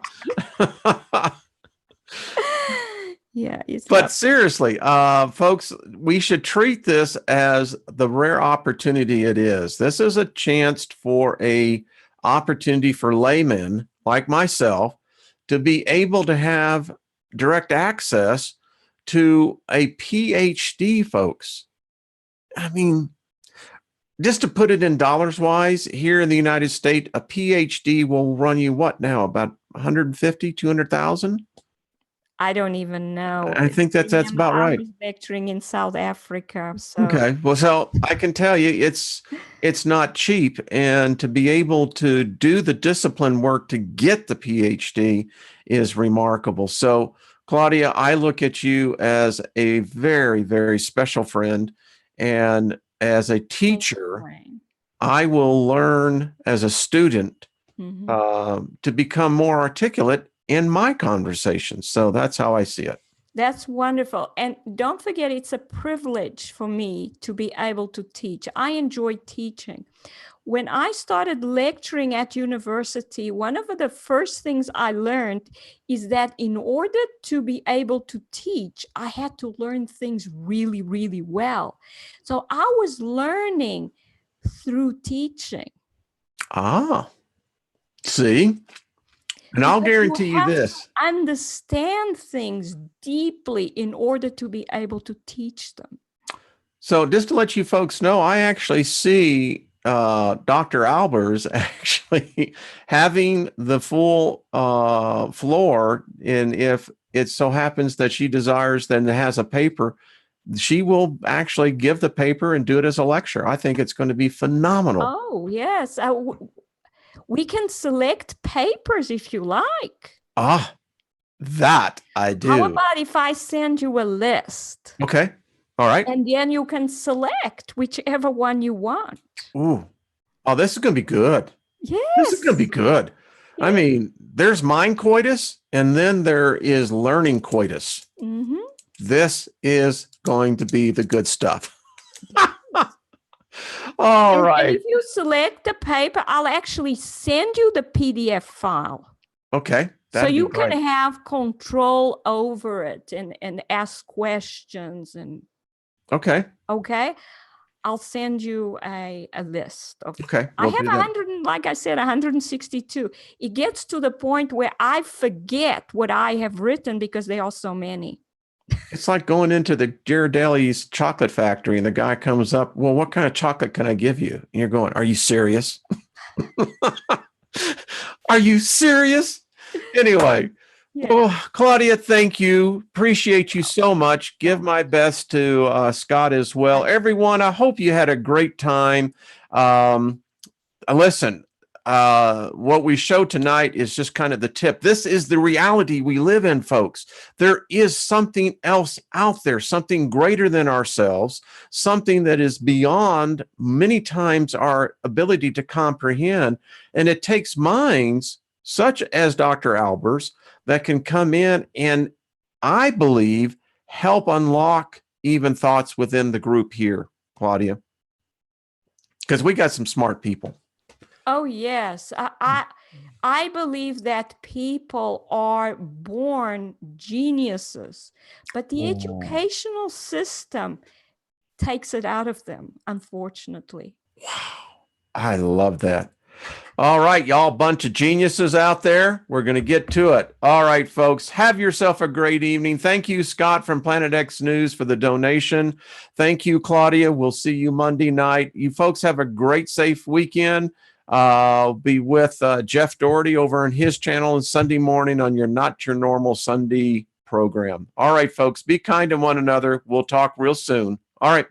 Yeah. But seriously, folks, we should treat this as the rare opportunity it is. This is a chance for a opportunity for laymen like myself to be able to have direct access to a PhD, folks. I mean, just to put it in dollars wise, here in the United States, a PhD will run you what now? About 150, 200,000? I don't even know. I think that's about right. I was lecturing in South Africa. So. Okay. Well, so I can tell you it's not cheap. And to be able to do the discipline work to get the PhD is remarkable. So, Claudia, I look at you as a very, very special friend. And as a teacher, I will learn as a student to become more articulate in my conversations. So that's how I see it. That's wonderful. And don't forget, it's a privilege for me to be able to teach. I enjoy teaching. When I started lecturing at university, one of the first things I learned is that in order to be able to teach, I had to learn things really, really well. So I was learning through teaching. See? And I'll guarantee you this. Understand things deeply in order to be able to teach them. So just to let you folks know, I actually see Dr. Albers actually having the full floor. And if it so happens that she desires, then has a paper, she will actually give the paper and do it as a lecture. I think it's going to be phenomenal. Oh, yes. We can select papers if you like. That I do. How about if I send you a list? Okay. All right. And then you can select whichever one you want. Ooh. Oh, this is going to be good. Yes. This is going to be good. Yes. I mean, there's mind coitus, and then there is learning coitus. Mm-hmm. This is going to be the good stuff. All right. And if you select the paper, I'll actually send you the PDF file. Okay. So you can have control over it and ask questions. And Okay. I'll send you a list of. Okay. I have 100, like I said, 162. It gets to the point where I forget what I have written because there are so many. It's like going into the Ghirardelli's chocolate factory and the guy comes up, well, what kind of chocolate can I give you? And you're going, are you serious? Are you serious? Anyway, yeah. Well, Claudia, thank you. Appreciate you so much. Give my best to Scott as well. Everyone, I hope you had a great time. Listen, what we show tonight is just kind of the tip. This is the reality we live in, folks. There is something else out there, something greater than ourselves, something that is beyond many times our ability to comprehend. And it takes minds such as Dr. Albers that can come in and, I believe, help unlock even thoughts within the group here, Claudia, because we got some smart people. Oh, yes. I believe that people are born geniuses, but the educational system takes it out of them, unfortunately. Wow. I love that. All right, y'all, bunch of geniuses out there. We're going to get to it. All right, folks, have yourself a great evening. Thank you, Scott from Planet X News, for the donation. Thank you, Claudia. We'll see you Monday night. You folks have a great, safe weekend. I'll be with Jeff Doherty over on his channel on Sunday morning on your Not Your Normal Sunday program. All right, folks, be kind to one another. We'll talk real soon. All right.